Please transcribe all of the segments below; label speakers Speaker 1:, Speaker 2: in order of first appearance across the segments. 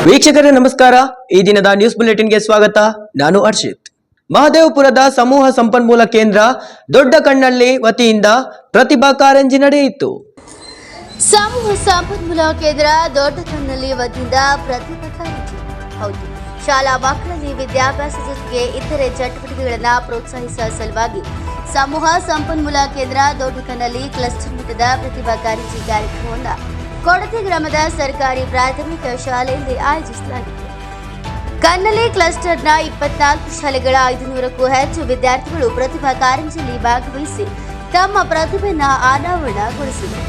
Speaker 1: ವೀಕ್ಷಕರೇ ನಮಸ್ಕಾರ. ಈ ದಿನದ ನ್ಯೂಸ್ ಬುಲೆಟಿನ್ಗೆ ಸ್ವಾಗತ. ನಾನು ಹರ್ಷಿತ್. ಮಹದೇವಪುರದ ಸಮೂಹ ಸಂಪನ್ಮೂಲ ಕೇಂದ್ರ ದೊಡ್ಡ ಕಣ್ಣಳ್ಳಿ ವತಿಯಿಂದ ಪ್ರತಿಭಾ ಕಾರಂಜಿ ನಡೆಯಿತು.
Speaker 2: ಸಮೂಹ ಸಂಪನ್ಮೂಲ ಕೇಂದ್ರ ದೊಡ್ಡ ಕಣ್ಣಳ್ಳಿ ವತಿಯಿಂದ ಪ್ರತಿಭಾ ಕಾರಂಜಿ. ಹೌದು, ಶಾಲಾ ಮಕ್ಕಳಲ್ಲಿ ವಿದ್ಯಾಭ್ಯಾಸ ಜೊತೆಗೆ ಇತರೆ ಚಟುವಟಿಕೆಗಳನ್ನು ಪ್ರೋತ್ಸಾಹಿಸುವ ಸಲುವಾಗಿ ಸಮೂಹ ಸಂಪನ್ಮೂಲ ಕೇಂದ್ರ ದೊಡ್ಡ ಕಣ್ಣಳ್ಳಿ ಕ್ಲಸ್ಟರ್ ಮಟ್ಟದ ಪ್ರತಿಭಾ ಕಾರಂಜಿ ಕಾರ್ಯಕ್ರಮವನ್ನು ಕೊಡತಿ ಗ್ರಾಮದ ಸರ್ಕಾರಿ ಪ್ರಾಥಮಿಕ ಶಾಲೆಯಲ್ಲಿ ಆಯೋಜಿಸಲಾಗಿತ್ತು. ಕಣ್ಣಳ್ಳಿ ಕ್ಲಸ್ಟರ್ನ 24 ಶಾಲೆಗಳ 500ಕ್ಕೂ ಹೆಚ್ಚು ವಿದ್ಯಾರ್ಥಿಗಳು ಪ್ರತಿಭಾ ಕಾರಂಜಿಯಲ್ಲಿ ಭಾಗವಹಿಸಿ ತಮ್ಮ ಪ್ರತಿಭೆಯನ್ನು ಅನಾವರಣಗೊಳಿಸಿದರು.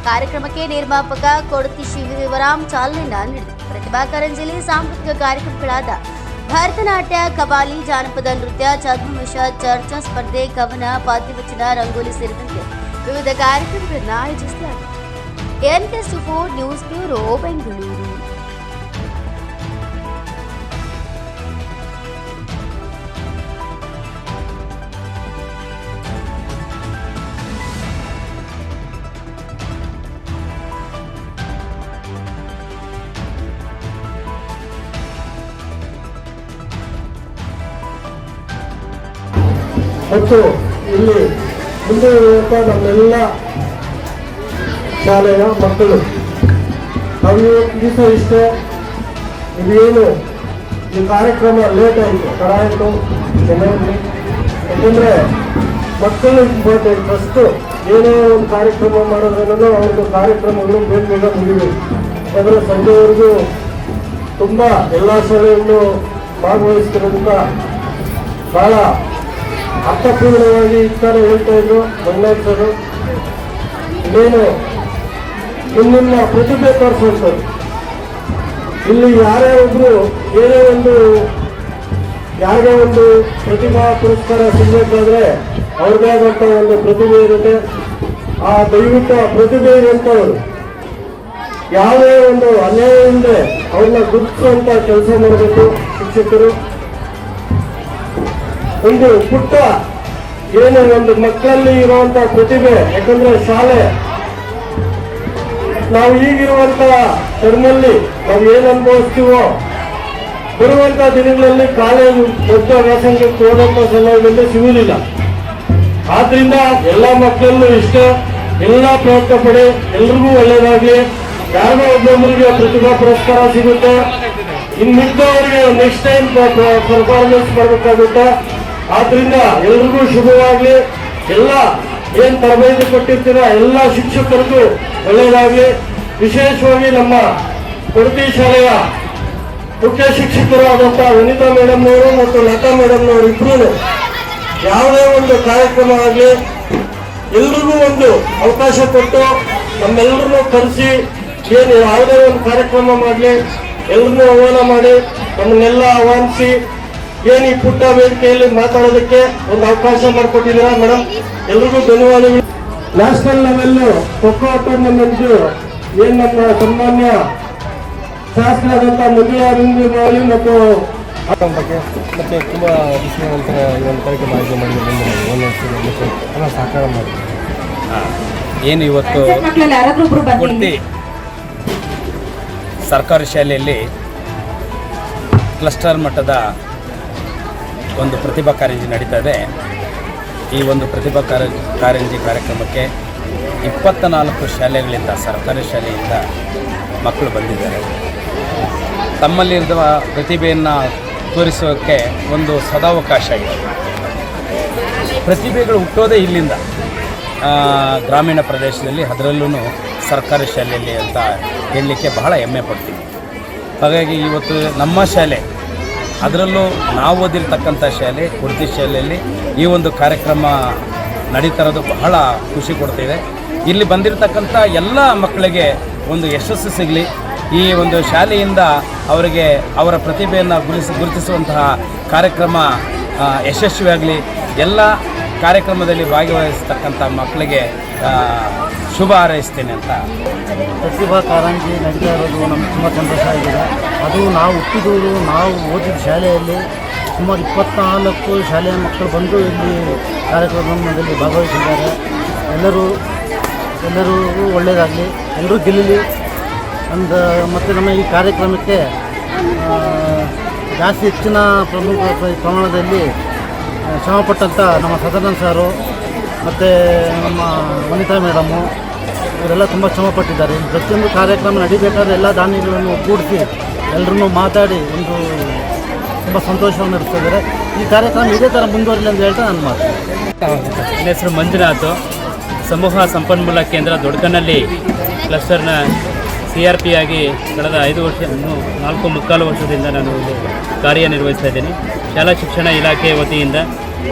Speaker 2: ಕಾರ್ಯಕ್ರಮಕ್ಕೆ ನಿರ್ಮಾಪಕ ಕೊಡತಿ ಶಿವರಾಮ್ ಚಾಲನೆ ನೀಡಿದರು. ಪ್ರತಿಭಾ ಕಾರಂಜಿಯಲ್ಲಿ ಸಾಂಸ್ಕೃತಿಕ ಕಾರ್ಯಕ್ರಮಗಳಾದ ಭರತನಾಟ್ಯ, ಕಬಾಲಿ, ಜಾನಪದ ನೃತ್ಯ, ಛದ್ಮವೇಷ, ಚರ್ಚಾ ಸ್ಪರ್ಧೆ, ಕವನ, ಪದ್ಯವಚನ, ರಂಗೋಲಿ ಸೇರಿದಂತೆ ವಿವಿಧ ಕಾರ್ಯಕ್ರಮಗಳನ್ನು ಆಯೋಜಿಸಲಾಗಿದೆ. NK4 news bureau, Bengaluru.
Speaker 3: ಮತ್ತು ಇಲ್ಲಿ ಮುಂದೆ ಇರುವಂಥ ನಮ್ಮೆಲ್ಲ ಶಾಲೆಯ ಮಕ್ಕಳು ನಾವು ದಿವಸ ಇಷ್ಟೇ ಇದೇನು ಈ ಕಾರ್ಯಕ್ರಮ ಲೇಟ್ ಆಯಿತು, ತಡ ಆಯಿತು, ಚೆನ್ನಾಗಿ. ಯಾಕೆಂದರೆ ಮಕ್ಕಳು ಇಂಪಾರ್ಟೆಂಟ್. ಫಸ್ಟು ಏನೇ ಒಂದು ಕಾರ್ಯಕ್ರಮ ಮಾಡೋದ್ರಲ್ಲೂ ಅವ್ರದ್ದು ಕಾರ್ಯಕ್ರಮಗಳು ಬೇಗ ಮುಗಿಬೇಕು. ಯಾಕಂದರೆ ಸಂಜೆವರೆಗೂ ತುಂಬ ಎಲ್ಲ ಶಾಲೆಯಲ್ಲೂ ಭಾಗವಹಿಸ್ತಿರೋದ್ರಿಂದ ಭಾಳ ಅರ್ಥಪೂರ್ಣವಾಗಿ ಈ ಥರ ಹೇಳ್ತಾ ಇದ್ರು ಮಂಗಳಾಚಾರ್ಯರು. ಇನ್ನೇನು ನಿಮ್ಮ ಪ್ರತಿಭೆ ತೋರಿಸುವಂಥದ್ದು. ಇಲ್ಲಿ ಯಾರೇ ಒಬ್ರು ಏನೇ ಯಾರಿಗೇ ಒಂದು ಪ್ರತಿಭಾ ಪುರಸ್ಕಾರ ಸಿಗಬೇಕಾದ್ರೆ ಅವ್ರದ್ದೇ ಆದಂಥ ಒಂದು ಪ್ರತಿಭೆ ಇರುತ್ತೆ. ಆ ದಯವಿಟ್ಟು ಆ ಪ್ರತಿಭೆ ಇರುವಂಥವ್ರು ಯಾವುದೇ ಒಂದು ಅನ್ಯಾಯದಿಂದ ಅವ್ರನ್ನ ಗುರುತಿಸುವಂಥ ಕೆಲಸ ಮಾಡಬೇಕು ಶಿಕ್ಷಕರು. ಒಂದು ಪುಟ್ಟ ಏನು ಒಂದು ಮಕ್ಕಳಲ್ಲಿ ಇರುವಂತ ಪ್ರತಿಭೆ, ಯಾಕಂದ್ರೆ ಶಾಲೆ ನಾವು ಈಗಿರುವಂತ ಟರ್ಮಲ್ಲಿ ನಾವು ಏನು ಅನುಭವಿಸ್ತೀವೋ ಬರುವಂತ ದಿನಗಳಲ್ಲಿ ಕಾಲೇಜು ದೊಡ್ಡ ವ್ಯಾಸಂಗಕ್ಕೆ ಹೋದಂತ ಸಮಯದಲ್ಲಿ ಸಿಗುವುದಿಲ್ಲ. ಆದ್ರಿಂದ ಎಲ್ಲ ಮಕ್ಕಳಲ್ಲೂ ಇಷ್ಟ, ಎಲ್ಲ ಪ್ರಯತ್ನ ಪಡಿ, ಎಲ್ರಿಗೂ ಒಳ್ಳೇದಾಗ್ಲಿ. ಯಾರಿಗೋ ಒಬ್ಬೊಬ್ಬರಿಗೆ ಪ್ರತಿಭಾ ಪುರಸ್ಕಾರ ಸಿಗುತ್ತೆ. ಇನ್ನು ಮಿಕ್ಕವರಿಗೆ ನೆಕ್ಸ್ಟ್ ಟೈಮ್ ಪರ್ಫಾರ್ಮೆನ್ಸ್ ಮಾಡಬೇಕಾಗುತ್ತೆ. ಆದ್ರಿಂದ ಎಲ್ರಿಗೂ ಶುಭವಾಗ್ಲಿ. ಎಲ್ಲ ಏನ್ ತರಬೇತಿ ಕೊಟ್ಟಿರ್ತೀರ ಎಲ್ಲ ಶಿಕ್ಷಕರಿಗೂ ಒಳ್ಳೆಯದಾಗ್ಲಿ. ವಿಶೇಷವಾಗಿ ನಮ್ಮ ಕೊಡತಿ ಶಾಲೆಯ ಮುಖ್ಯ ಶಿಕ್ಷಕರಾದಂಥ ವನಿತಾ ಮೇಡಮ್ನವರು ಮತ್ತು ಲತಾ ಮೇಡಮ್ನವರು ಇಬ್ಬರು ಯಾವುದೇ ಒಂದು ಕಾರ್ಯಕ್ರಮ ಆಗಲಿ ಎಲ್ರಿಗೂ ಒಂದು ಅವಕಾಶ ಕೊಟ್ಟು ನಮ್ಮೆಲ್ಲರನ್ನೂ ಕರೆಸಿ ಏನು ಯಾವುದೇ ಒಂದು ಕಾರ್ಯಕ್ರಮ ಮಾಡಲಿ ಎಲ್ರನ್ನೂ ಆಹ್ವಾನ ಮಾಡಿ ನಮ್ಮನ್ನೆಲ್ಲ ಆಹ್ವಾನಿಸಿ ಏನು ಈ ಪುಟ್ಟ ವೇದಿಕೆಯಲ್ಲಿ ಮಾತಾಡೋದಕ್ಕೆ ಒಂದು ಅವಕಾಶ ಮಾಡಿಕೊಟ್ಟಿದ್ದೀರಾ ಮೇಡಮ್, ಎಲ್ರಿಗೂ ಧನ್ಯವಾದಗಳು. ನ್ಯಾಷನಲ್ ಲೆವೆಲ್ ಖೋಖೋ ಟೂರ್ನಮೆಂಟ್ ಏನು ನಮ್ಮ ಸನ್ಮಾನ್ಯ ಶಾಸಕರಾದಂಥ ಮಂಜುಳಾರಿಂದಲಿ ಮತ್ತು
Speaker 4: ಮತ್ತೆ ತುಂಬ ದಿವಸ ನಂತರ ಈ ಒಂದು ಕಾರ್ಯಕ್ರಮ ಆಯೋಜನೆ ಮಾಡಿ ಸಹಕಾರ ಮಾಡಿ ಏನು ಇವತ್ತು ಕೊಡ್ತಿ ಸರ್ಕಾರಿ ಶಾಲೆಯಲ್ಲಿ ಕ್ಲಸ್ಟರ್ ಮಟ್ಟದ ಒಂದು ಪ್ರತಿಭಾ ಕಾರಂಜಿ ನಡೀತಾ ಇದೆ. ಈ ಒಂದು ಪ್ರತಿಭಾ ಕಾರಂಜಿ ಕಾರ್ಯಕ್ರಮಕ್ಕೆ 24 ಶಾಲೆಗಳಿಂದ, ಸರ್ಕಾರಿ ಶಾಲೆಯಿಂದ ಮಕ್ಕಳು ಬಂದಿದ್ದಾರೆ. ತಮ್ಮಲ್ಲಿರುವ ಪ್ರತಿಭೆಯನ್ನು ತೋರಿಸೋಕ್ಕೆ ಒಂದು ಸದಾವಕಾಶ ಇದೆ. ಪ್ರತಿಭೆಗಳು ಹುಟ್ಟೋದೇ ಇಲ್ಲಿಂದ, ಗ್ರಾಮೀಣ ಪ್ರದೇಶದಲ್ಲಿ, ಅದರಲ್ಲೂ ಸರ್ಕಾರಿ ಶಾಲೆಯಲ್ಲಿ ಅಂತ ಹೇಳಲಿಕ್ಕೆ ಬಹಳ ಹೆಮ್ಮೆ ಪಡ್ತೀವಿ. ಹಾಗಾಗಿ ಇವತ್ತು ನಮ್ಮ ಶಾಲೆ, ಅದರಲ್ಲೂ ನಾವು ಓದಿರ್ತಕ್ಕಂಥ ಶಾಲೆ ಕೊಡತಿ ಶಾಲೆಯಲ್ಲಿ ಈ ಒಂದು ಕಾರ್ಯಕ್ರಮ ನಡೀತಾ ಇರೋದು ಬಹಳ ಖುಷಿ ಕೊಡ್ತಿದೆ. ಇಲ್ಲಿ ಬಂದಿರತಕ್ಕಂಥ ಎಲ್ಲ ಮಕ್ಕಳಿಗೆ ಒಂದು ಯಶಸ್ಸು ಸಿಗಲಿ, ಈ ಒಂದು ಶಾಲೆಯಿಂದ ಅವರಿಗೆ ಅವರ ಪ್ರತಿಭೆಯನ್ನು ಗುರುತಿಸುವಂತಹ ಕಾರ್ಯಕ್ರಮ ಯಶಸ್ವಿಯಾಗಲಿ. ಎಲ್ಲ ಕಾರ್ಯಕ್ರಮದಲ್ಲಿ ಭಾಗವಹಿಸ್ತಕ್ಕಂಥ ಮಕ್ಕಳಿಗೆ ಶುಭ ಹಾರೈಸ್ತೇನೆ ಅಂತ.
Speaker 5: ಪ್ರತಿಭಾ ಕಾರಂಜಿ ನಡೀತಾ ಇರೋದು ನಮ್ಗೆ ತುಂಬ ಸಂತೋಷ ಆಗಿದೆ. ಅದು ನಾವು ಹುಟ್ಟಿದವರು, ನಾವು ಓದಿದ ಶಾಲೆಯಲ್ಲಿ ಸುಮಾರು 24 ಶಾಲೆಯ ಮಕ್ಕಳು ಬಂದು ಇಲ್ಲಿ ಕಾರ್ಯಕ್ರಮದಲ್ಲಿ ಭಾಗವಹಿಸಿದ್ದಾರೆ. ಎಲ್ಲರಿಗೂ ಒಳ್ಳೆಯದಾಗಲಿ, ಎಲ್ಲರೂ ಗೆಲ್ಲಲಿ. ಮತ್ತು ನಮ್ಮ ಈ ಕಾರ್ಯಕ್ರಮಕ್ಕೆ ಜಾಸ್ತಿ ಹೆಚ್ಚಿನ ಪ್ರಮಾಣದಲ್ಲಿ ಶ್ರಮಪಟ್ಟಂಥ ನಮ್ಮ ಸದಾನಂದ ಸಾರು ಮತ್ತು ನಮ್ಮ ವನಿತಾ ಮೇಡಮು ಇವರೆಲ್ಲ ತುಂಬ ಶ್ರಮಪಟ್ಟಿದ್ದಾರೆ. ಪ್ರತಿಯೊಂದು ಕಾರ್ಯಕ್ರಮ ನಡಿಬೇಕಾದ್ರೆ ಎಲ್ಲ ದಾನಿಗಳನ್ನು ಒಗ್ಗೂಡಿಸಿ ಎಲ್ಲರನ್ನೂ ಮಾತಾಡಿ ಒಂದು ತುಂಬ ಸಂತೋಷವನ್ನು ನಡೆಸ್ತಿದ್ದಾರೆ. ಈ ಕಾರ್ಯಕ್ರಮ ಇದೇ ಥರ ಮುಂದುವರಿಲಿ ಅಂತ ಹೇಳ್ತಾ ನಾನು ಮಾಡ್ತೀನಿ.
Speaker 4: ನನ್ನ ಹೆಸರು ಮಂಜುನಾಥ್. ಸಮೂಹ ಸಂಪನ್ಮೂಲ ಕೇಂದ್ರ ದೊಡ್ಡಕನ್ನಲ್ಲಿ ಕ್ಲಸ್ಟರ್ನ CRP ಆಗಿ ಕಳೆದ 5 ವರ್ಷ 4.25 ವರ್ಷದಿಂದ ನಾನು ಇಲ್ಲಿ ಕಾರ್ಯನಿರ್ವಹಿಸ್ತಾ ಇದ್ದೀನಿ. ಶಾಲಾ ಶಿಕ್ಷಣ ಇಲಾಖೆ ವತಿಯಿಂದ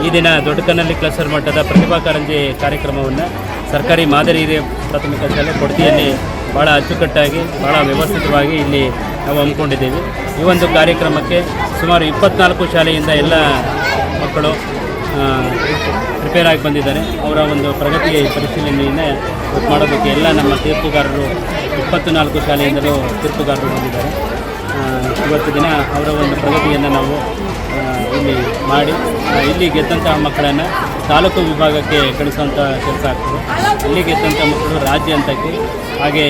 Speaker 4: ಈ ದಿನ ದೊಡ್ಡಕನ್ನಲ್ಲಿ ಕ್ಲಸ್ಟರ್ ಮಟ್ಟದ ಪ್ರತಿಭಾ ಕಾರಂಜಿ ಕಾರ್ಯಕ್ರಮವನ್ನು ಸರ್ಕಾರಿ ಮಾದರಿ ಹಿರಿಯ ಪ್ರಾಥಮಿಕ ಶಾಲೆ ಕೊಡತಿಯಲ್ಲಿ ಭಾಳ ಅಚ್ಚುಕಟ್ಟಾಗಿ ಭಾಳ ವ್ಯವಸ್ಥಿತವಾಗಿ ಇಲ್ಲಿ ನಾವು ಹಮ್ಮಿಕೊಂಡಿದ್ದೀವಿ. ಈ ಒಂದು ಕಾರ್ಯಕ್ರಮಕ್ಕೆ ಸುಮಾರು 24 ಶಾಲೆಯಿಂದ ಎಲ್ಲ ಮಕ್ಕಳು ಪ್ರಿಪೇರ್ ಆಗಿ ಬಂದಿದ್ದಾರೆ. ಅವರ ಒಂದು ಪ್ರಗತಿ ಪರಿಶೀಲನೆಯನ್ನು ಮಾಡೋದಕ್ಕೆ ಎಲ್ಲ ನಮ್ಮ ತೀರ್ಪುಗಾರರು 24 ಶಾಲೆಯಿಂದಲೂ ತೀರ್ಪುಗಾರರು ಬಂದಿದ್ದಾರೆ. ಇವತ್ತು ದಿನ ಅವರ ಒಂದು ಪ್ರಗತಿಯನ್ನು ನಾವು ಇಲ್ಲಿ ಮಾಡಿ ಇಲ್ಲಿ ಗೆದ್ದಂತಹ ಮಕ್ಕಳನ್ನು ತಾಲೂಕು ವಿಭಾಗಕ್ಕೆ ಕಳಿಸುವಂಥ ಕೆಲಸ ಆಗ್ತದೆ. ಇಲ್ಲಿ ಗೆದ್ದಂಥ ಮಕ್ಕಳು ರಾಜ್ಯ ಹಂತಕ್ಕೆ ಹಾಗೆ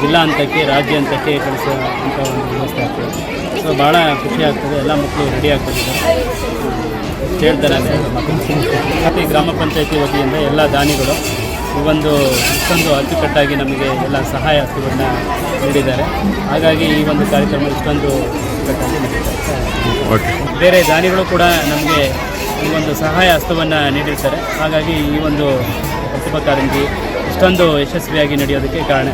Speaker 4: ಜಿಲ್ಲಾ ಹಂತಕ್ಕೆ ರಾಜ್ಯ ಹಂತಕ್ಕೆ ಕಳಿಸುವಂಥ ಒಂದು ವ್ಯವಸ್ಥೆ ಆಗ್ತದೆ. ಸೊ ಭಾಳ ಖುಷಿ ಆಗ್ತದೆ. ಎಲ್ಲ ಮಕ್ಕಳು ರೆಡಿ ಆಗ್ತಿದ್ದಾರೆ ಹೇಳ್ತಾರೆ. ಮತ್ತು ಗ್ರಾಮ ಪಂಚಾಯತಿ ವತಿಯಿಂದ ಎಲ್ಲ ದಾನಿಗಳು ಈ ಒಂದು ಇಷ್ಟೊಂದು ಅಚ್ಚುಕಟ್ಟಾಗಿ ನಮಗೆ ಎಲ್ಲ ಸಹಾಯ ಹಸ್ತವನ್ನು ನೀಡಿದ್ದಾರೆ. ಹಾಗಾಗಿ ಈ ಒಂದು ಕಾರ್ಯಕ್ರಮ ಇಷ್ಟೊಂದು ಅಚ್ಚುಕಟ್ಟಾಗಿ ನಡೀತಾರೆ. ಬೇರೆ ದಾನಿಗಳು ಕೂಡ ನಮಗೆ ಈ ಒಂದು ಸಹಾಯ ಹಸ್ತವನ್ನು ನೀಡಿರ್ತಾರೆ. ಹಾಗಾಗಿ ಈ ಒಂದು ಪ್ರತಿಭಾ ಕಾರಂಜಿ ಇಷ್ಟೊಂದು ಯಶಸ್ವಿಯಾಗಿ ನಡೆಯೋದಕ್ಕೆ ಕಾರಣ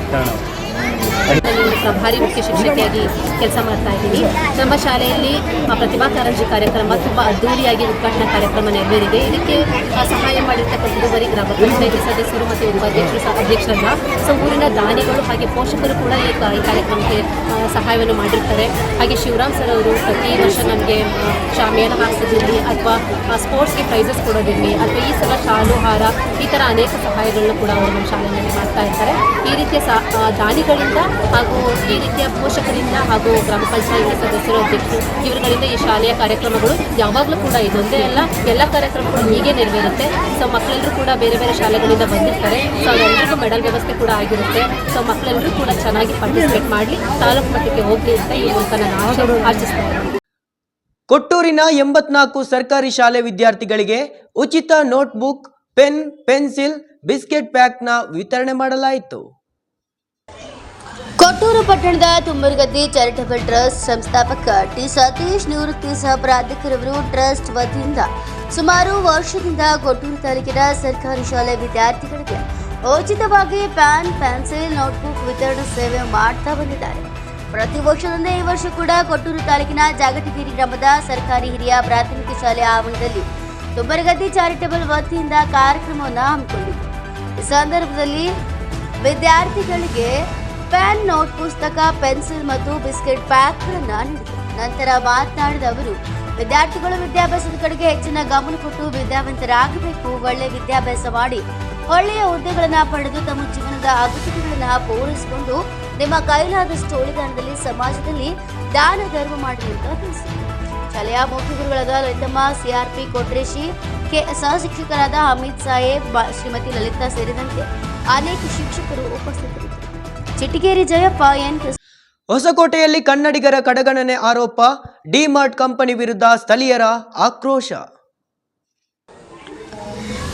Speaker 6: ಪ್ರಭಾರಿ ಮುಖ್ಯ ಶಿಕ್ಷಕಿಯಾಗಿ ಕೆಲಸ ಮಾಡ್ತಾ ಇದ್ದೀನಿ. ನಮ್ಮ ಶಾಲೆಯಲ್ಲಿ ಪ್ರತಿಭಾ ಕಾರಂಜಿ ಕಾರ್ಯಕ್ರಮ ತುಂಬ ಅದ್ದೂರಿಯಾಗಿ ಉದ್ಘಾಟನಾ ಕಾರ್ಯಕ್ರಮ ನೆರವೇರಿದೆ. ಇದಕ್ಕೆ ಸಹಾಯ ಮಾಡಿರ್ತಕ್ಕಂಥದ್ದು ಬರೀ ಗ್ರಾಮ ಪಂಚಾಯತಿ ಸದಸ್ಯರು ಮತ್ತು ಉಪಾಧ್ಯಕ್ಷರು ಅಧ್ಯಕ್ಷರಲ್ಲ, ಊರಿನ ದಾನಿಗಳು ಹಾಗೆ ಪೋಷಕರು ಕೂಡ ಈ ಕಾರ್ಯಕ್ರಮಕ್ಕೆ ಸಹಾಯವನ್ನು ಮಾಡಿರ್ತಾರೆ. ಹಾಗೆ ಶಿವರಾಮ್ ಸರ್ ಅವರು ಪ್ರತಿ ವರ್ಷ ನಮಗೆ ಶಾಮಿಯಾನ ಹಾಕ್ಸೋದಿರಲಿ ಅಥವಾ ಸ್ಪೋರ್ಟ್ಸ್ಗೆ ಪ್ರೈಸಸ್ ಕೊಡೋದಿರಲಿ ಅಥವಾ ಈ ಸಲ ಶಾಲು ಹಾರ ಈ ಥರ ಅನೇಕ ಸಹಾಯಗಳನ್ನು ಕೂಡ ಅವರು ನಮ್ಮ ಶಾಲೆಯಲ್ಲಿ ಮಾಡ್ತಾ ಇರ್ತಾರೆ. ಈ ರೀತಿಯ ದಾನಿಗಳಿಂದ ಹಾಗೂ ಈ ರೀತಿಯ ಪೋಷಕರಿಂದ ಹಾಗೂ ಗ್ರಾಮ ಪಂಚಾಯತಿ ಸದಸ್ಯರು ಅಧ್ಯಕ್ಷರು ಇವರುಗಳಿಂದ ಈ ಶಾಲೆಯ ಕಾರ್ಯಕ್ರಮಗಳು ಯಾವಾಗಲೂ ಕೂಡ ಇದೊಂದೇ ಅಲ್ಲ, ಎಲ್ಲ ಕಾರ್ಯಕ್ರಮಗಳು ಹೀಗೆ ನೆರವೇರುತ್ತೆ. ಸೊ ಮಕ್ಕಳೆಲ್ಲರೂ ಕೂಡ ಬೇರೆ ಬೇರೆ ಶಾಲೆಗಳಿಂದ ಬಂದಿರ್ತಾರೆ. ಸೊ ಅವರೆಲ್ಲರಿಗೂ ಮೆಡಲ್ ವ್ಯವಸ್ಥೆ ಕೂಡ ಆಗಿರುತ್ತೆ. ಸೊ ಮಕ್ಕಳೆಲ್ಲರೂ ಕೂಡ ಚೆನ್ನಾಗಿ ಪಾರ್ಟಿಸಿಪೇಟ್ ಮಾಡಲಿ, ತಾಲೂಕು ಮಟ್ಟಕ್ಕೆ ಹೋಗಲಿ ಅಂತ ಈ ಮೂಲಕ ನಾನು ಆಶಿಸ್ತಾ ಇದ್ದೀನಿ.
Speaker 1: ಕೊಟ್ಟೂರಿನ 84 ಸರ್ಕಾರಿ ಶಾಲೆ ವಿದ್ಯಾರ್ಥಿಗಳಿಗೆ ಉಚಿತ ನೋಟ್ಬುಕ್, ಪೆನ್, ಪೆನ್ಸಿಲ್, ಬಿಸ್ಕೆಟ್ ಪ್ಯಾಕ್ನ ವಿತರಣೆ ಮಾಡಲಾಯಿತು.
Speaker 2: ಕೊಟ್ಟೂರು ಪಟ್ಟಣದ ತುಮ್ಮರಗದ್ದೆ ಚಾರಿಟಬಲ್ ಟ್ರಸ್ಟ್ ಸಂಸ್ಥಾಪಕ ಟಿ ಸತೀಶ್ ನಿವೃತ್ತಿ ಸಹ ಪ್ರಾಧ್ಯಾಪಕರವರು ಟ್ರಸ್ಟ್ ವತಿಯಿಂದ ಸುಮಾರು ವರ್ಷದಿಂದ ಕೊಟ್ಟೂರು ತಾಲೂಕಿನ ಸರ್ಕಾರಿ ಶಾಲೆ ವಿದ್ಯಾರ್ಥಿಗಳಿಗೆ ಉಚಿತವಾಗಿ ಪ್ಯಾನ್, ಪೆನ್ಸಿಲ್, ನೋಟ್ಬುಕ್ ವಿತರಣಾ ಸೇವೆ ಮಾಡ್ತಾ ಬಂದಿದ್ದಾರೆ. ಪ್ರತಿ ವರ್ಷದಂತೆ ಈ ವರ್ಷ ಕೂಡ ಕೊಟ್ಟೂರು ತಾಲೂಕಿನ ಜಾಗಟಗಿರಿ ಗ್ರಾಮದ ಸರ್ಕಾರಿ ಹಿರಿಯ ಪ್ರಾಥಮಿಕ ಶಾಲೆ ಆವರಣದಲ್ಲಿ ತುಮ್ಮರಗದ್ದೆ ಚಾರಿಟಬಲ್ ವತಿಯಿಂದ ಕಾರ್ಯಕ್ರಮವನ್ನು ಹಮ್ಮಿಕೊಂಡಿದೆ. ಈ ಸಂದರ್ಭದಲ್ಲಿ ವಿದ್ಯಾರ್ಥಿಗಳಿಗೆ ಪೆನ್, ನೋಟ್ ಪುಸ್ತಕ, ಪೆನ್ಸಿಲ್ ಮತ್ತು ಬಿಸ್ಕೆಟ್ ಪ್ಯಾಕ್ಗಳನ್ನು ನೀಡಿದರು. ನಂತರ ಮಾತನಾಡಿದ ಅವರು, ವಿದ್ಯಾರ್ಥಿಗಳು ವಿದ್ಯಾಭ್ಯಾಸದ ಕಡೆಗೆ ಹೆಚ್ಚಿನ ಗಮನ ಕೊಟ್ಟು ವಿದ್ಯಾವಂತರಾಗಬೇಕು. ಒಳ್ಳೆಯ ವಿದ್ಯಾಭ್ಯಾಸ ಮಾಡಿ ಒಳ್ಳೆಯ ಹುದ್ದೆಗಳನ್ನು ಪಡೆದು ತಮ್ಮ ಜೀವನದ ಅಗತ್ಯತೆಗಳನ್ನು ಪೂರೈಸಿಕೊಂಡು ನಿಮ್ಮ ಕೈಲಾದಷ್ಟು ಉಳಿದಾನದಲ್ಲಿ ಸಮಾಜದಲ್ಲಿ ದಾನ ಧರ್ಮ ಮಾಡಿ ಅಂತ ತಿಳಿಸಿದರು. ಶಾಲೆಯ ಮುಖ್ಯ ಗುರುಗಳಾದ ಲಲಿತಮ್ಮ, CRP ಕೊಟ್ರೇಶಿ, ಸಹ ಶಿಕ್ಷಕರಾದ ಹಮೀದ್ ಸಾಹೇಬ್, ಶ್ರೀಮತಿ ಲಲಿತಾ ಸೇರಿದಂತೆ ಅನೇಕ ಶಿಕ್ಷಕರು ಉಪಸ್ಥಿತರಿದ್ದರು. ಚಿಟ್ಟಿಗೇರಿ ಜಯಪ್ಪ, ಎನ್.
Speaker 1: ಹೊಸಕೋಟೆಯಲ್ಲಿ ಕನ್ನಡಿಗರ ಕಡೆಗಣನೆ ಆರೋಪ, ಡಿಮಾರ್ಟ್ ಕಂಪನಿ ವಿರುದ್ಧ ಸ್ಥಳೀಯರ ಆಕ್ರೋಶ.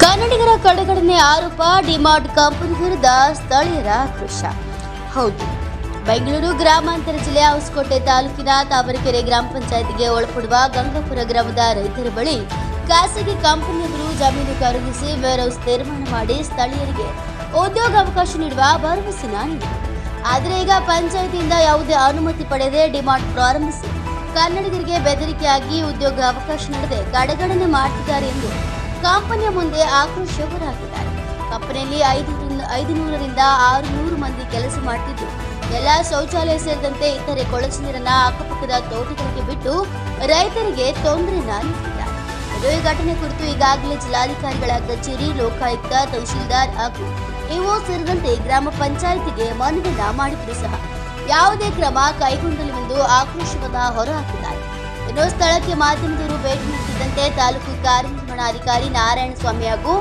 Speaker 2: ಕನ್ನಡಿಗರ ಕಡೆಗಣನೆ ಆರೋಪ, ಡಿಮಾರ್ಟ್ ಕಂಪನಿ ವಿರುದ್ಧ ಸ್ಥಳೀಯರ ಆಕ್ರೋಶ. ಹೌದು, ಬೆಂಗಳೂರು ಗ್ರಾಮಾಂತರ ಜಿಲ್ಲೆಯ ಹೊಸಕೋಟೆ ತಾಲೂಕಿನ ತಾವರೆಕೆರೆ ಗ್ರಾಮ ಪಂಚಾಯತಿಗೆ ಒಳಪಡುವ ಗಂಗಾಪುರ ಗ್ರಾಮದ ರೈತರ ಬಳಿ ಖಾಸಗಿ ಕಂಪನಿಯವರು ಜಮೀನು ಖರೀದಿಸಿ ವೇರ್ಹೌಸ್ ನಿರ್ಮಾಣ ಮಾಡಿ ಸ್ಥಳೀಯರಿಗೆ ಉದ್ಯೋಗಾವಕಾಶ ನೀಡುವ ಭರವಸೆ ನೀಡಿದರು. ಆದರೆ ಈಗ ಪಂಚಾಯಿತಿಯಿಂದ ಯಾವುದೇ ಅನುಮತಿ ಪಡೆದೇ ಡಿಮಾರ್ಟ್ ಪ್ರಾರಂಭಿಸಿ ಕನ್ನಡಿಗರಿಗೆ ಬೆದರಿಕೆಯಾಗಿ ಉದ್ಯೋಗ ಅವಕಾಶ ನೀಡದೆ ಕಡೆಗಣನೆ ಮಾಡುತ್ತಿದ್ದಾರೆ ಎಂದು ಕಂಪನಿಯ ಮುಂದೆ ಆಕ್ರೋಶ ಹೊರಹಾಕಿದ್ದಾರೆ. ಕಂಪನಿಯಲ್ಲಿ 500ರಿಂದ 600 ಮಂದಿ ಕೆಲಸ ಮಾಡುತ್ತಿದ್ದು, ಎಲ್ಲ ಶೌಚಾಲಯ ಸೇರಿದಂತೆ ಇತರೆ ಕೊಳಚೆ ನೀರನ್ನ ಅಕ್ಕಪಕ್ಕದ ತೋಟಗಳಿಗೆ ಬಿಟ್ಟು ರೈತರಿಗೆ ತೊಂದರೆಯನ್ನ ನೀಡುತ್ತಿದ್ದಾರೆ. ಈ ಘಟನೆ ಕುರಿತು ಈಗಾಗಲೇ ಜಿಲ್ಲಾಧಿಕಾರಿಗಳ ಕಚೇರಿ, ಲೋಕಾಯುಕ್ತ, ತಹಶೀಲ್ದಾರ್ ಹಾಗೂ ಇಒ ಸೇರಿದಂತೆ ಗ್ರಾಮ ಪಂಚಾಯಿತಿಗೆ ಮನವಿಯನ್ನ ಮಾಡಿದರೂ ಸಹ ಯಾವುದೇ ಕ್ರಮ ಕೈಗೊಂಡಿಲ್ಲವೆಂದು ಆಕ್ರೋಶವನ್ನ ಹೊರಹಾಕಿದ್ದಾರೆ. ಇನ್ನು ಸ್ಥಳಕ್ಕೆ ಮಾಧ್ಯಮದವರು ಭೇಟಿ ನೀಡುತ್ತಿದ್ದಂತೆ ತಾಲೂಕು ಕಾರ್ಯನಿರ್ವಹಣಾಧಿಕಾರಿ ನಾರಾಯಣಸ್ವಾಮಿ ಹಾಗೂ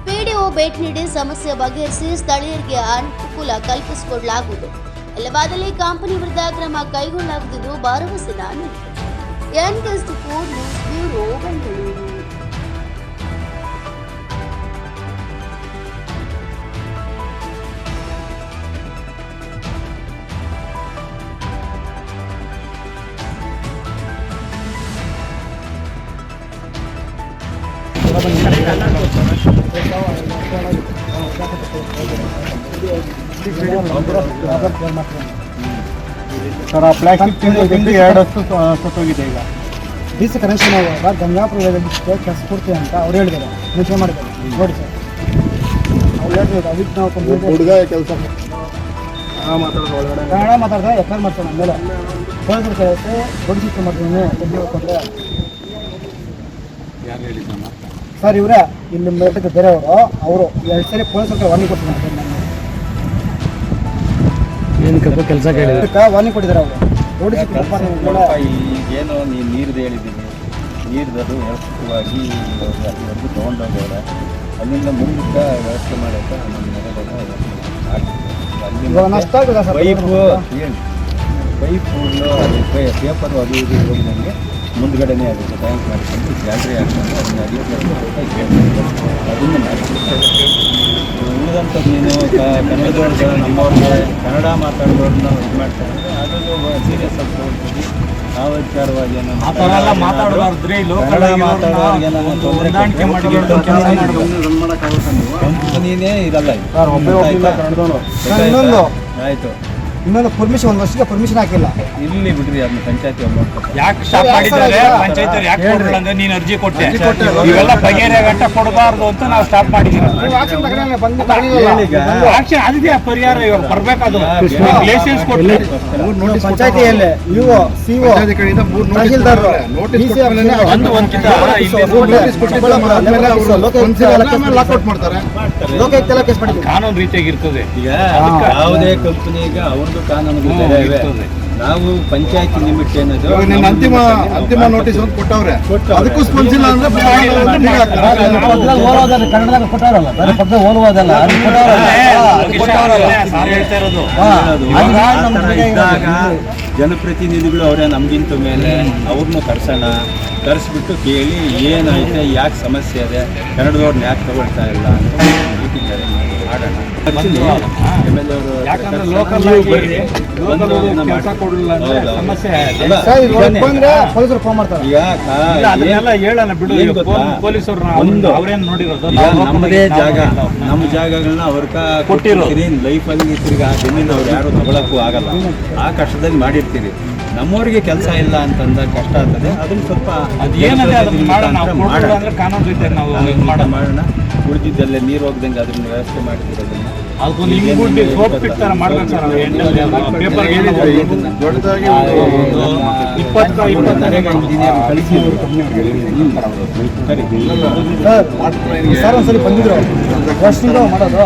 Speaker 2: ಪಿಡಿಒ ಭೇಟಿ ನೀಡಿ ಸಮಸ್ಯೆ ಬಗೆಹರಿಸಿ ಸ್ಥಳೀಯರಿಗೆ ಅನುಕೂಲ ಕಲ್ಪಿಸಿಕೊಡಲಾಗುವುದು, ಇಲ್ಲವಾದಲ್ಲಿ ಕಂಪನಿ ವಿರುದ್ಧ ಕ್ರಮ ಕೈಗೊಳ್ಳಲಾಗುವುದು ಭರವಸೆ ನೀಡಿದರು. NK4 news bureau Bengaluru.
Speaker 5: Sir, ಆ ಪ್ಲಾಸ್ಟಿಕ್ ತಿಂದು 2 ವರ್ಷ ಸತ್ತೋಗಿದೆ. ಈಗ ಡಿ ಸಿ ಕನೆಕ್ಷನ್ ಆಗುವಾಗ ಗಂಗಾಪುರ ಕೆಲಸ ಕೊಡ್ತೀವಿ ಅಂತ ಅವ್ರು ಹೇಳಿದ್ದಾರೆ, ಮೆನ್ಷನ್ ಮಾಡಿದ್ದಾರೆ. ನೋಡಿ ಸರ್, ಅವ್ರು ಹೇಳ್ತಿದ್ರು ಅದಕ್ಕೆ ನಾವು ಹುಡುಗ ಕೆಲಸ ಕನ್ನಡ ಮಾತಾಡಿದ್ರೆ FIR ಮಾಡ್ತಾರೆ. ಆಮೇಲೆ ಪೊಲೀಸರು ಕೇಳುತ್ತೆ, ದೊಡ್ಡ ಶಿಕ್ಷೆ ಮಾಡ್ತೀನಿ ಕೊಟ್ಟರೆ
Speaker 4: ಯಾರು ಹೇಳಿದ್ದಮ್ಮ?
Speaker 5: ಸರ್ ಇವರೇ ಇಲ್ಲಿ ಮೇಟಕ್ಕೆ ಬೇರೆಯವರು, ಅವರು 2 ಸರಿ ಪೊಲೀಸರಿಗೆ ವಾರ್ನಿಂಗ್ ಕೊಟ್ಟಿದ್ದಾರೆ. ಏನಕ್ಕೆ ಕೆಲಸ ಕೇಳಿದ್ರೆ ವಾರ್ನಿಂಗ್ ಕೊಟ್ಟಿದ್ದಾರೆ ಅವರು. ದೊಡ್ಡ
Speaker 7: ಈಗೇನೋ ನೀನು ನೀರ್ದು ಹೇಳಿದ್ದೀನಿ, ನೀರ್ದದು ವ್ಯವಸ್ಥಿತವಾಗಿ ಅಲ್ಲಿವರೆಗೂ ತೊಗೊಂಡೋಗವ್ರೆ. ಅಲ್ಲಿಂದ ಮುಂದಕ್ಕೆ ವ್ಯವಸ್ಥೆ ಮಾಡೋಕ್ಕೆ ನಮ್ಮ
Speaker 5: ನಷ್ಟ ಆಗಿದೆ ಸರ್.
Speaker 7: ಪೈಪು ಪೇಪರು ಅದು ಇದು ಹೋಗಿದಂಗೆ ಮುಂದ್ಗಡೆನೇ ಆಗುತ್ತೆ. ಟ್ಯಾಂಕ್ ಮಾಡಿಕೊಂಡು ಗ್ಯಾಲರಿ ಹಾಕ್ಕೊಂಡು ಅದನ್ನು ಮಾಡಿಕೊಡ್ತಾರೆ. ಉಳಿದಂಥದ್ದು ನೀನು ಕನ್ನಡದವ್ರಿಗೆ ನಮ್ಮವ್ರಿಗೆ ಕನ್ನಡ ಮಾತಾಡೋದನ್ನ ಇದು ಮಾಡ್ತಾರೆ ಅಂದರೆ ಅದನ್ನು ಸೀರಿಯಸ್ ಆಗಿ ತೊಗೊಳ್ತೀವಿ. ನಾವು ವಿಚಾರವಾಗಿ ಕನ್ನಡ ಮಾತಾಡೋರಿಗೆ ನಾನು ತೊಂದರೆ ಕಂಪನಿನೇ ಇರಲ್ಲ. ಆಯಿತು,
Speaker 5: ಇನ್ನೊಂದು ಪರ್ಮಿಷನ್ 1 ವರ್ಷಕ್ಕೆ ಪರ್ಮಿಷನ್ ಹಾಕಿಲ್ಲ.
Speaker 7: ಇಲ್ಲಿ ಬಿಡ್ರಿ, ಅದನ್ನ ಪಂಚಾಯತಿ ಅವ್ರು ನೋಡ್ತಾರೆ.
Speaker 4: ಯಾಕೆ ಸ್ಟಾಪ್ ಮಾಡಿದ್ದಾರೆ? ಪಂಚಾಯತ್ ಅವ್ರು ಯಾಕೆ ಕೊಡಲ್ಲ ಅಂದ್ರೆ ನೀನು ಅರ್ಜಿ ಕೊಟ್ಟೆ, ಇವೆಲ್ಲ ಬಗೆಹರಿಯ ಗಂಟ ಕೊಡಬಾರ್ದು ಅಂತ ನಾವು ಸ್ಟಾಪ್ ಮಾಡಿದ್ದೀವಿ. ಆಕ್ಷನ್ ಅದಕ್ಕೆ ಪರಿಹಾರ ಇವಾಗ ಬರ್ಬೇಕಾದ್ರು ಲೈಸೆನ್ಸ್ ಕೊಟ್ಟು
Speaker 5: ಪಂಚಾಯತಿಯಲ್ಲಿ EO CO tahsildar Lokayukta case ಮಾಡಿದ್ದೀವಿ.
Speaker 4: ಕಾನೂನು ರೀತಿಯಾಗಿರ್ತದೆ.
Speaker 7: ಈಗ ಯಾವುದೇ ಕಂಪನಿಗೆ ಅವ್ರದ್ದು ಕಾನೂನು ಇವೆ. ನಾವು ಪಂಚಾಯತಿ ಲಿಮಿಟ್ ಏನದು
Speaker 3: ಅಂತಿಮ ನೋಟಿಸ್ ಒಂದು ಕೊಟ್ಟವ್ರೆ, ಅದಕ್ಕೂ ಸ್ಪಂದಿಸಿಲ್ಲ ಅಂದ್ರೆ
Speaker 5: ಕನ್ನಡದಾಗ ಕೊಟ್ಟಾರಲ್ಲ, ಪಕ್ಕದ ಓದುವುದಲ್ಲ
Speaker 7: ಇದ್ದಾಗ ಜನಪ್ರತಿನಿಧಿಗಳು ಅವರೇ ನಮಗಿಂತ ಮೇಲೆ ಅವ್ರನ್ನೂ ಕರ್ಸೋಣ, ಕರೆಸ್ಬಿಟ್ಟು ಕೇಳಿ ಏನಾಯ್ತು, ಯಾಕೆ ಸಮಸ್ಯೆ ಇದೆ, ಕನ್ನಡದವ್ರನ್ನ ಯಾಕೆ ತಗೊಳ್ತಾ ಇಲ್ಲ ಅಂತ ಮಾಡೋಣ. MLA
Speaker 5: ಪೊಲೀಸರು ಫೋನ್ ಮಾಡ್ತಾರೆ.
Speaker 7: ನಮ್ಮದೇ ಜಾಗ, ನಮ್ಮ ಜಾಗಗಳನ್ನ ಅವ್ರ ಕೊಟ್ಟಿರ್ತೀರಿ. ಲೈಫಲ್ಲಿ ತಿರ್ಗಿ ಆ ಜಮೀನು ಅವ್ರು ಯಾರು ತಗೊಳಕ್ಕೂ ಆಗಲ್ಲ. ಆ ಕಷ್ಟದಲ್ಲಿ ಮಾಡಿರ್ತೀರಿ. ನಮ್ಮವ್ರಿಗೆ ಕೆಲಸ ಇಲ್ಲ ಅಂತಂದಾಗ ಕಷ್ಟ ಆಗ್ತದೆ. ಅದನ್ನ ಸ್ವಲ್ಪ ಮಾಡೋಣ. ಉಳಿದಿದ್ದಲ್ಲೇ ನೀರು ಹೋಗ್ದಂಗೆ ಅದನ್ನ ವ್ಯವಸ್ಥೆ ಮಾಡಿದ್ದೀರೋದನ್ನ
Speaker 5: ಸರ್ ಒಂದ್ಸಲಿ ಬಂದಿದ್ರು ವರ್ಷದಿಂದ ಮಾಡೋದು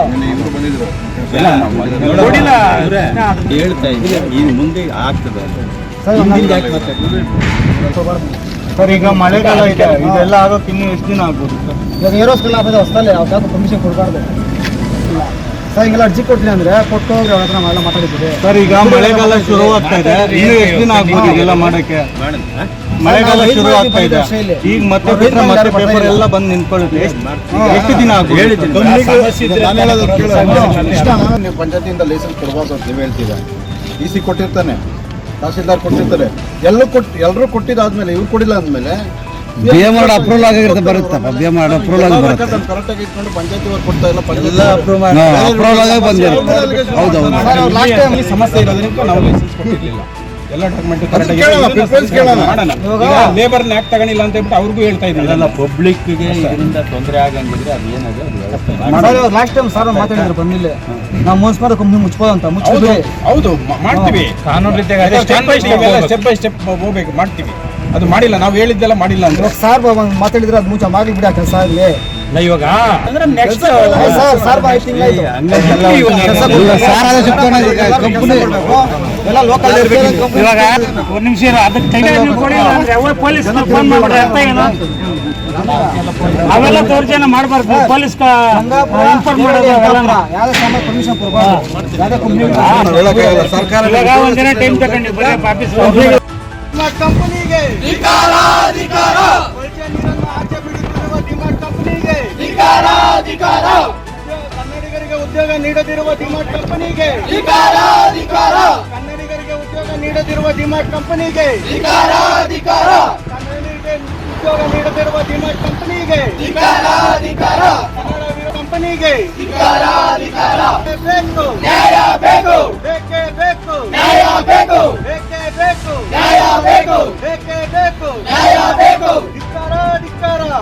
Speaker 7: ಹೇಳ್ತಾ ಇದ್ದೀನಿ. ಈಗ ಮುಂದೆ ಆಗ್ತದೆ.
Speaker 5: ಸರ್ ಈಗ ಮಳೆಗಾಲ ಇದೆ, ಇದೆಲ್ಲ ಆಗೋಕೆ ಇನ್ನೂ ಎಷ್ಟು ದಿನ ಆಗ್ಬೋದು ಸರ್? ಇವಾಗ ಏರೋಸ್ಕೆಲ್ಲ ಆಗೋದು ಹೊಸದಲ್ಲೇ ಯಾವ್ದಾದ್ರು ಪರ್ಮಿಷನ್ ಕೊಡಬಾರ್ದು ಸರ್. ಹಿಂಗೆಲ್ಲ ಅರ್ಜಿ ಕೊಡ್ತೀನಿ ಅಂದರೆ ಕೊಟ್ಟು ಹೋಗಿ ಅವ್ರ ಹತ್ರ ನಾವೆಲ್ಲ ಮಾತಾಡಿದ್ದೀವಿ ಸರ್. ಈಗ ಮಳೆಗಾಲ ಶುರುವಾಗ್ತಾ ಇದೆ, ಇನ್ನೂ ಎಷ್ಟು ದಿನ ಆಗ್ಬೋದು ಇದೆಲ್ಲ ಮಾಡೋಕ್ಕೆ? ಮಳೆಗಾಲ ಶುರು ಆಗ್ತಾ ಇದೆ, ಈಗ ಮತ್ತೆ ಪೇಪರ್ ಎಲ್ಲ ಬಂದು ನಿಂತ್ಕೊಳ್ಳುತ್ತೆ. ಎಷ್ಟು ದಿನ ಆಗ್ಬೋದು?
Speaker 3: ನೀವು ಪಂಚಾಯತಿಯಿಂದ ಲೈಸೆನ್ಸ್ ಕೊಡಬಾರ್ದು ಅಂತ ನೀವು ಹೇಳ್ತೀರಾ. DC ಕೊಟ್ಟಿರ್ತಾನೆ, ತಹಸೀಲ್ದಾರ್ ಕೊಟ್ಟಿರ್ತಾರೆ, ಎಲ್ಲರೂ ಕೊಟ್ಟಿದ್ದಾದ್ಮೇಲೆ ಇವ್ರು ಕೊಡಿಲ್ಲ ಅಂದಮೇಲೆ
Speaker 5: ಅಪ್ರೂವಲ್ ಆಗಿರುತ್ತೆ, ಬರುತ್ತೆ ಅಪ್ರೂವಲ್ ಆಗಿ ಬರುತ್ತೆ.
Speaker 3: ಕರೆಕ್ಟಾಗಿ ಇಟ್ಕೊಂಡು ಪಂಚಾಯತಿ ಅವ್ರು ಕೊಡ್ತಾ ಇಲ್ಲ,
Speaker 5: ಅಪ್ರೂವಲ್ ಆಗಿ ಬಂದಿರುತ್ತೆ. ಹೌದೌದು,
Speaker 4: ಸಮಸ್ಯೆ ಇರೋದ್ರಿಂದ ನಾವು ಲೈಸೆನ್ಸ್ ಕೊಟ್ಟಿರಲಿಲ್ಲ. ಎಲ್ಲ ಡಾಕ್ಯುಮೆಂಟ್ ಲೇಬರ್ ನ್ಯಾಕ್ ತಗೊಂಡಿಲ್ಲ ಅಂತ ಹೇಳ್ಬಿಟ್ಟು ಅವ್ರಿಗೂ ಹೇಳ್ತಾ ಇದ್ದೀವಿ.
Speaker 7: ಪಬ್ಲಿಕ್ಗೆ ಇದರಿಂದ ತೊಂದರೆ ಆಗಂಗಿದ್ರೆ ಅದು ಏನಾದ್ರೆ
Speaker 5: ಲಾಸ್ಟ್ ಟೈಮ್ ಸರ್ ಮಾತಾಡಿದ್ರು ಬಂದಿಲ್ಲ, ನಾವು ಮುನ್ಸಿಪಲ್ ಕಂಪ್ನಿ ಮುಚ್ಬೋದು ಅಂತ. ಮುಚ್ಚಿದ್ವಿ,
Speaker 4: ಹೌದು ಮಾಡ್ತೀವಿ. ಕಾನೂನು ರೀತಿಯಾಗಿ ಸ್ಟೆಪ್ ಬೈ ಸ್ಟೆಪ್ ಹೋಗ್ಬೇಕು, ಮಾಡ್ತೀವಿ. ಅದು ಮಾಡಿಲ್ಲ, ನಾವು ಹೇಳಿದ್ದೆಲ್ಲ ಮಾಡಿಲ್ಲ ಅಂದ್ರೆ
Speaker 5: ಸಾರ್ ಮಾತಾಡಿದ್ರೆ ಅದು ಮುಚ್ಚ ಮಾಡಲಿ ಬಿಡ ಕೆಲಸ ಆಗಲಿ.
Speaker 4: ಇವಾಗ ಅಂದ್ರೆ ನೆಕ್ಸ್ಟ್ ಇವಾಗ ಒಂದು ನಿಮಿಷ ಅದಕ್ಕೆ ಪೊಲೀಸ್ ಫೋನ್ ಮಾಡ್ಬಿಟ್ರೆ ಅರ್ಥ ಏನು ಅವೆಲ್ಲ ದೌರ್ಜನ್ಯ ಮಾಡಬಾರ್ದು ಪೊಲೀಸ್ ಇನ್ಫಾರ್ಮ್ ಮಾಡೋದು ಇವಾಗ ಒಂದಿನ ಟೈಮ್ ತಗೊಂಡು ಆಫೀಸ್
Speaker 3: ಕಂಪನಿಗೆ ಆಚೆ ಬಿಡುತ್ತಿರುವ ಡಿಮಾರ್ಟ್ ಕಂಪನಿಗೆ ಕನ್ನಡಿಗರಿಗೆ ಉದ್ಯೋಗ ನೀಡದಿರುವ ಡಿಮಾರ್ಟ್ ಕಂಪನಿಗೆ ಕನ್ನಡಿಗರಿಗೆ ಉದ್ಯೋಗ ನೀಡದಿರುವ ಡಿಮಾರ್ಟ್ ಕಂಪನಿಗೆ ಕನ್ನಡಿಗರಿಗೆ ಉದ್ಯೋಗ ನೀಡದಿರುವ ಡಿಮಾರ್ಟ್ ಕಂಪನಿಗೆ ಕನ್ನಡ ಕಂಪನಿಗೆ ಬೇಕು ನ್ಯಾಯ ಬೇಕು ಬೇಕೇ ಬೇಕು ನ್ಯಾಯ ಬೇಕು ಬೇಕೇ ಬೇಕು ನ್ಯಾಯ ಬೇಕು ಬೇಕೇ ಬೇಕು ನ್ಯಾಯ ಬೇಕು ಧಿಕ್ಕಾರ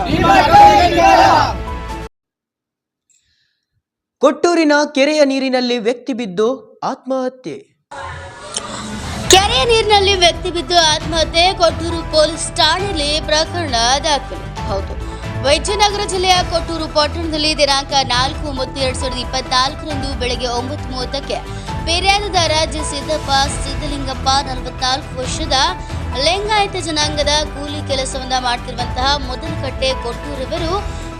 Speaker 1: ಕೊಟ್ಟೂರಿನ ಕೆರೆಯ ನೀರಿನಲ್ಲಿ ವ್ಯಕ್ತಿ ಬಿದ್ದು ಆತ್ಮಹತ್ಯೆ.
Speaker 2: ಕೆರೆಯ ನೀರಿನಲ್ಲಿ ವ್ಯಕ್ತಿ ಬಿದ್ದು ಆತ್ಮಹತ್ಯೆ. ಕೊಟ್ಟೂರು ಪೊಲೀಸ್ ಠಾಣೆಯಲ್ಲಿ ಪ್ರಕರಣ ದಾಖಲು. ಹೌದು, ವಿಜಯನಗರ ಜಿಲ್ಲೆಯ ಕೊಟ್ಟೂರು ಪಟ್ಟಣದಲ್ಲಿ ದಿನಾಂಕ 4/9/2024 ಬೆಳಗ್ಗೆ 9:30ಕ್ಕೆ ಪೇರ್ಯಾದದ ರಾಜ್ಯ ಸಿದ್ದಪ್ಪ ಸಿದ್ದಲಿಂಗಪ್ಪ 44 ವರ್ಷದ ಲಿಂಗಾಯತ ಜನಾಂಗದ ಕೂಲಿ ಕೆಲಸವನ್ನ ಮಾಡ್ತಿರುವಂತಹ ಮೊದಲಕಟ್ಟೆ ಕೊಟ್ಟೂರವರು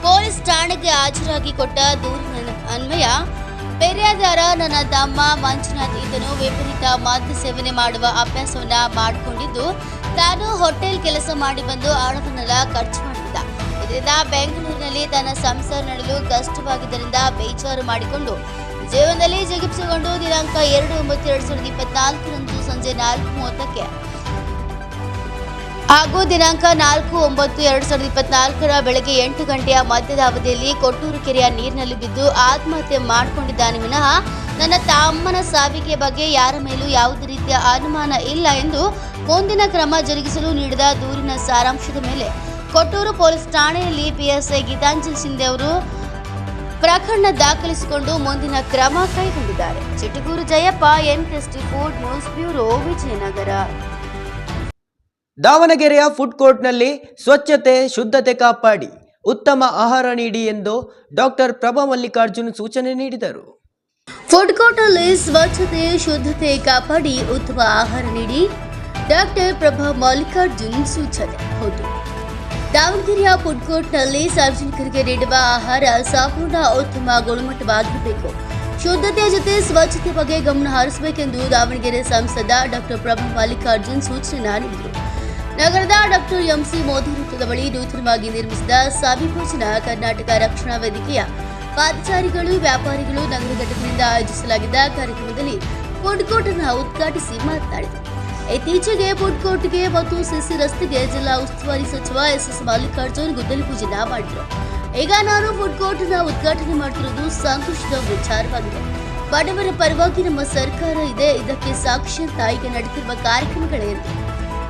Speaker 2: ಪೊಲೀಸ್ ಠಾಣೆಗೆ ಹಾಜರಾಗಿ ಕೊಟ್ಟ ದೂರಿನ ಅನ್ವಯ ಪೇರ್ಯಾದಾರ ನನ್ನ ತಮ್ಮ ಮಂಜುನಾಥ್ ಈತನು ವಿಪರೀತ ಮದ್ಯ ಸೇವನೆ ಮಾಡುವ ಅಭ್ಯಾಸವನ್ನ ಮಾಡಿಕೊಂಡಿದ್ದು ತಾನು ಹೋಟೆಲ್ ಕೆಲಸ ಮಾಡಿ ಬಂದು ಹಣವನ್ನೆಲ್ಲ ಖರ್ಚು ಮಾಡಿದ್ದ. ಇದರಿಂದ ಬೆಂಗಳೂರಿನಲ್ಲಿ ತನ್ನ ಸಂಸಾರ ನಡೆಯಲು ಕಷ್ಟವಾಗಿದ್ದರಿಂದ ಬೇಜಾರು ಮಾಡಿಕೊಂಡು ಜೀವನದಲ್ಲಿ ಜಿಗುಪ್ಸೆಗೊಂಡು ದಿನಾಂಕ 2/9/2024 ಸಂಜೆ 4:30ಕ್ಕೆ ಹಾಗೂ ದಿನಾಂಕ 4/9/2024 ಬೆಳಗ್ಗೆ 8 ಗಂಟೆಯ ಮಧ್ಯದ ಅವಧಿಯಲ್ಲಿ ಕೊಟ್ಟೂರು ಕೆರೆಯ ನೀರಿನಲ್ಲಿ ಬಿದ್ದು ಆತ್ಮಹತ್ಯೆ ಮಾಡಿಕೊಂಡಿದ್ದಾನೆ ವಿನಃ ನನ್ನ ತಮ್ಮನ ಸಾವಿಗೆ ಬಗ್ಗೆ ಯಾರ ಮೇಲೂ ಯಾವುದೇ ರೀತಿಯ ಅನುಮಾನ ಇಲ್ಲ ಎಂದು ಮುಂದಿನ ಕ್ರಮ ಜರುಗಿಸಲು ನೀಡಿದ ದೂರಿನ ಸಾರಾಂಶದ ಮೇಲೆ ಕೊಟ್ಟೂರು ಪೊಲೀಸ್ ಠಾಣೆಯಲ್ಲಿ ಪಿಎಸ್ಐ ಗೀತಾಂಜಲಿ ಶಿಂದೆ ಅವರು ಪ್ರಕರಣ ದಾಖಲಿಸಿಕೊಂಡು ಮುಂದಿನ ಕ್ರಮ ಕೈಗೊಂಡಿದ್ದಾರೆ. Chitaguru Jayappa, NKST food news bureau, Vijayanagara.
Speaker 1: ದಾವಣಗೆರೆಯ ಫುಡ್ ಕೋರ್ಟ್ನಲ್ಲಿ ಸ್ವಚ್ಛತೆ ಶುದ್ಧತೆ ಕಾಪಾಡಿ ಉತ್ತಮ ಆಹಾರ ನೀಡಿ ಎಂದು ಡಾಕ್ಟರ್ ಪ್ರಭಾ ಮಲ್ಲಿಕಾರ್ಜುನ್ ಸೂಚನೆ ನೀಡಿದರು.
Speaker 2: ಫುಡ್ ಕೋರ್ಟ್ನಲ್ಲಿ ಸ್ವಚ್ಛತೆ ಶುದ್ಧತೆ ಕಾಪಾಡಿ ಉತ್ತಮ ಆಹಾರ ನೀಡಿ ಡಾಕ್ಟರ್ ಪ್ರಭಾ ಮಲ್ಲಿಕಾರ್ಜುನ್ ಸೂಚನೆ. ಹೌದು, ದಾವಣಗೆರೆಯ ಫುಡ್ ಕೋರ್ಟ್ನಲ್ಲಿ ಸಾರ್ವಜನಿಕರಿಗೆ ನೀಡುವ ಆಹಾರ ಸಂಪೂರ್ಣ ಉತ್ತಮ ಗುಣಮಟ್ಟವಾಗಿರಬೇಕು. ಶುದ್ಧತೆಯ ಜೊತೆ ಸ್ವಚ್ಛತೆ ಬಗ್ಗೆ ಗಮನ ಹರಿಸಬೇಕೆಂದು ದಾವಣಗೆರೆ ಸಂಸದ ಡಾಕ್ಟರ್ ಪ್ರಭಾ ಮಲ್ಲಿಕಾರ್ಜುನ್ ಸೂಚನೆ ನೀಡಿದರು. ನಗರದ ಡಾಕ್ಟರ್ MC ಮೋದಿ ವೃತ್ತದ ಬಳಿ ನೂತನವಾಗಿ ನಿರ್ಮಿಸಿದ ಸಾಬಿ ಭೋಜನ ಕರ್ನಾಟಕ ರಕ್ಷಣಾ ವೇದಿಕೆಯ ಪಾದಚಾರಿಗಳು ವ್ಯಾಪಾರಿಗಳು ನಗರ ಘಟಕದಿಂದ ಆಯೋಜಿಸಲಾಗಿದ್ದ ಕಾರ್ಯಕ್ರಮದಲ್ಲಿ ಫುಡ್ ಕೋರ್ಟ್ ಅನ್ನು ಉದ್ಘಾಟಿಸಿ ಮಾತನಾಡಿದರು. ಇತ್ತೀಚೆಗೆ ಫುಡ್ ಕೋರ್ಟ್ಗೆ ಮತ್ತು ಸಿಸಿ ರಸ್ತೆಗೆ ಜಿಲ್ಲಾ ಉಸ್ತುವಾರಿ ಸಚಿವ SS ಮಲ್ಲಿಕಾರ್ಜುನ್ ಗುದ್ದಲಿ ಪೂಜೆನ ಮಾಡಿದರು. ಈಗ ನಾನು ಫುಡ್ ಕೋರ್ಟ್ ಅನ್ನು ಉದ್ಘಾಟನೆ ಮಾಡುತ್ತಿರುವುದು ಸಂತೋಷದ ವಿಚಾರವಾಗಿದೆ. ಬಡವರ ಪರವಾಗಿ ನಮ್ಮ ಸರ್ಕಾರ ಇದೆ. ಇದಕ್ಕೆ ಸಾಕ್ಷಿ ಅಂತ ಈಗ ನಡೆದಿರುವ ಕಾರ್ಯಕ್ರಮಗಳೇನು?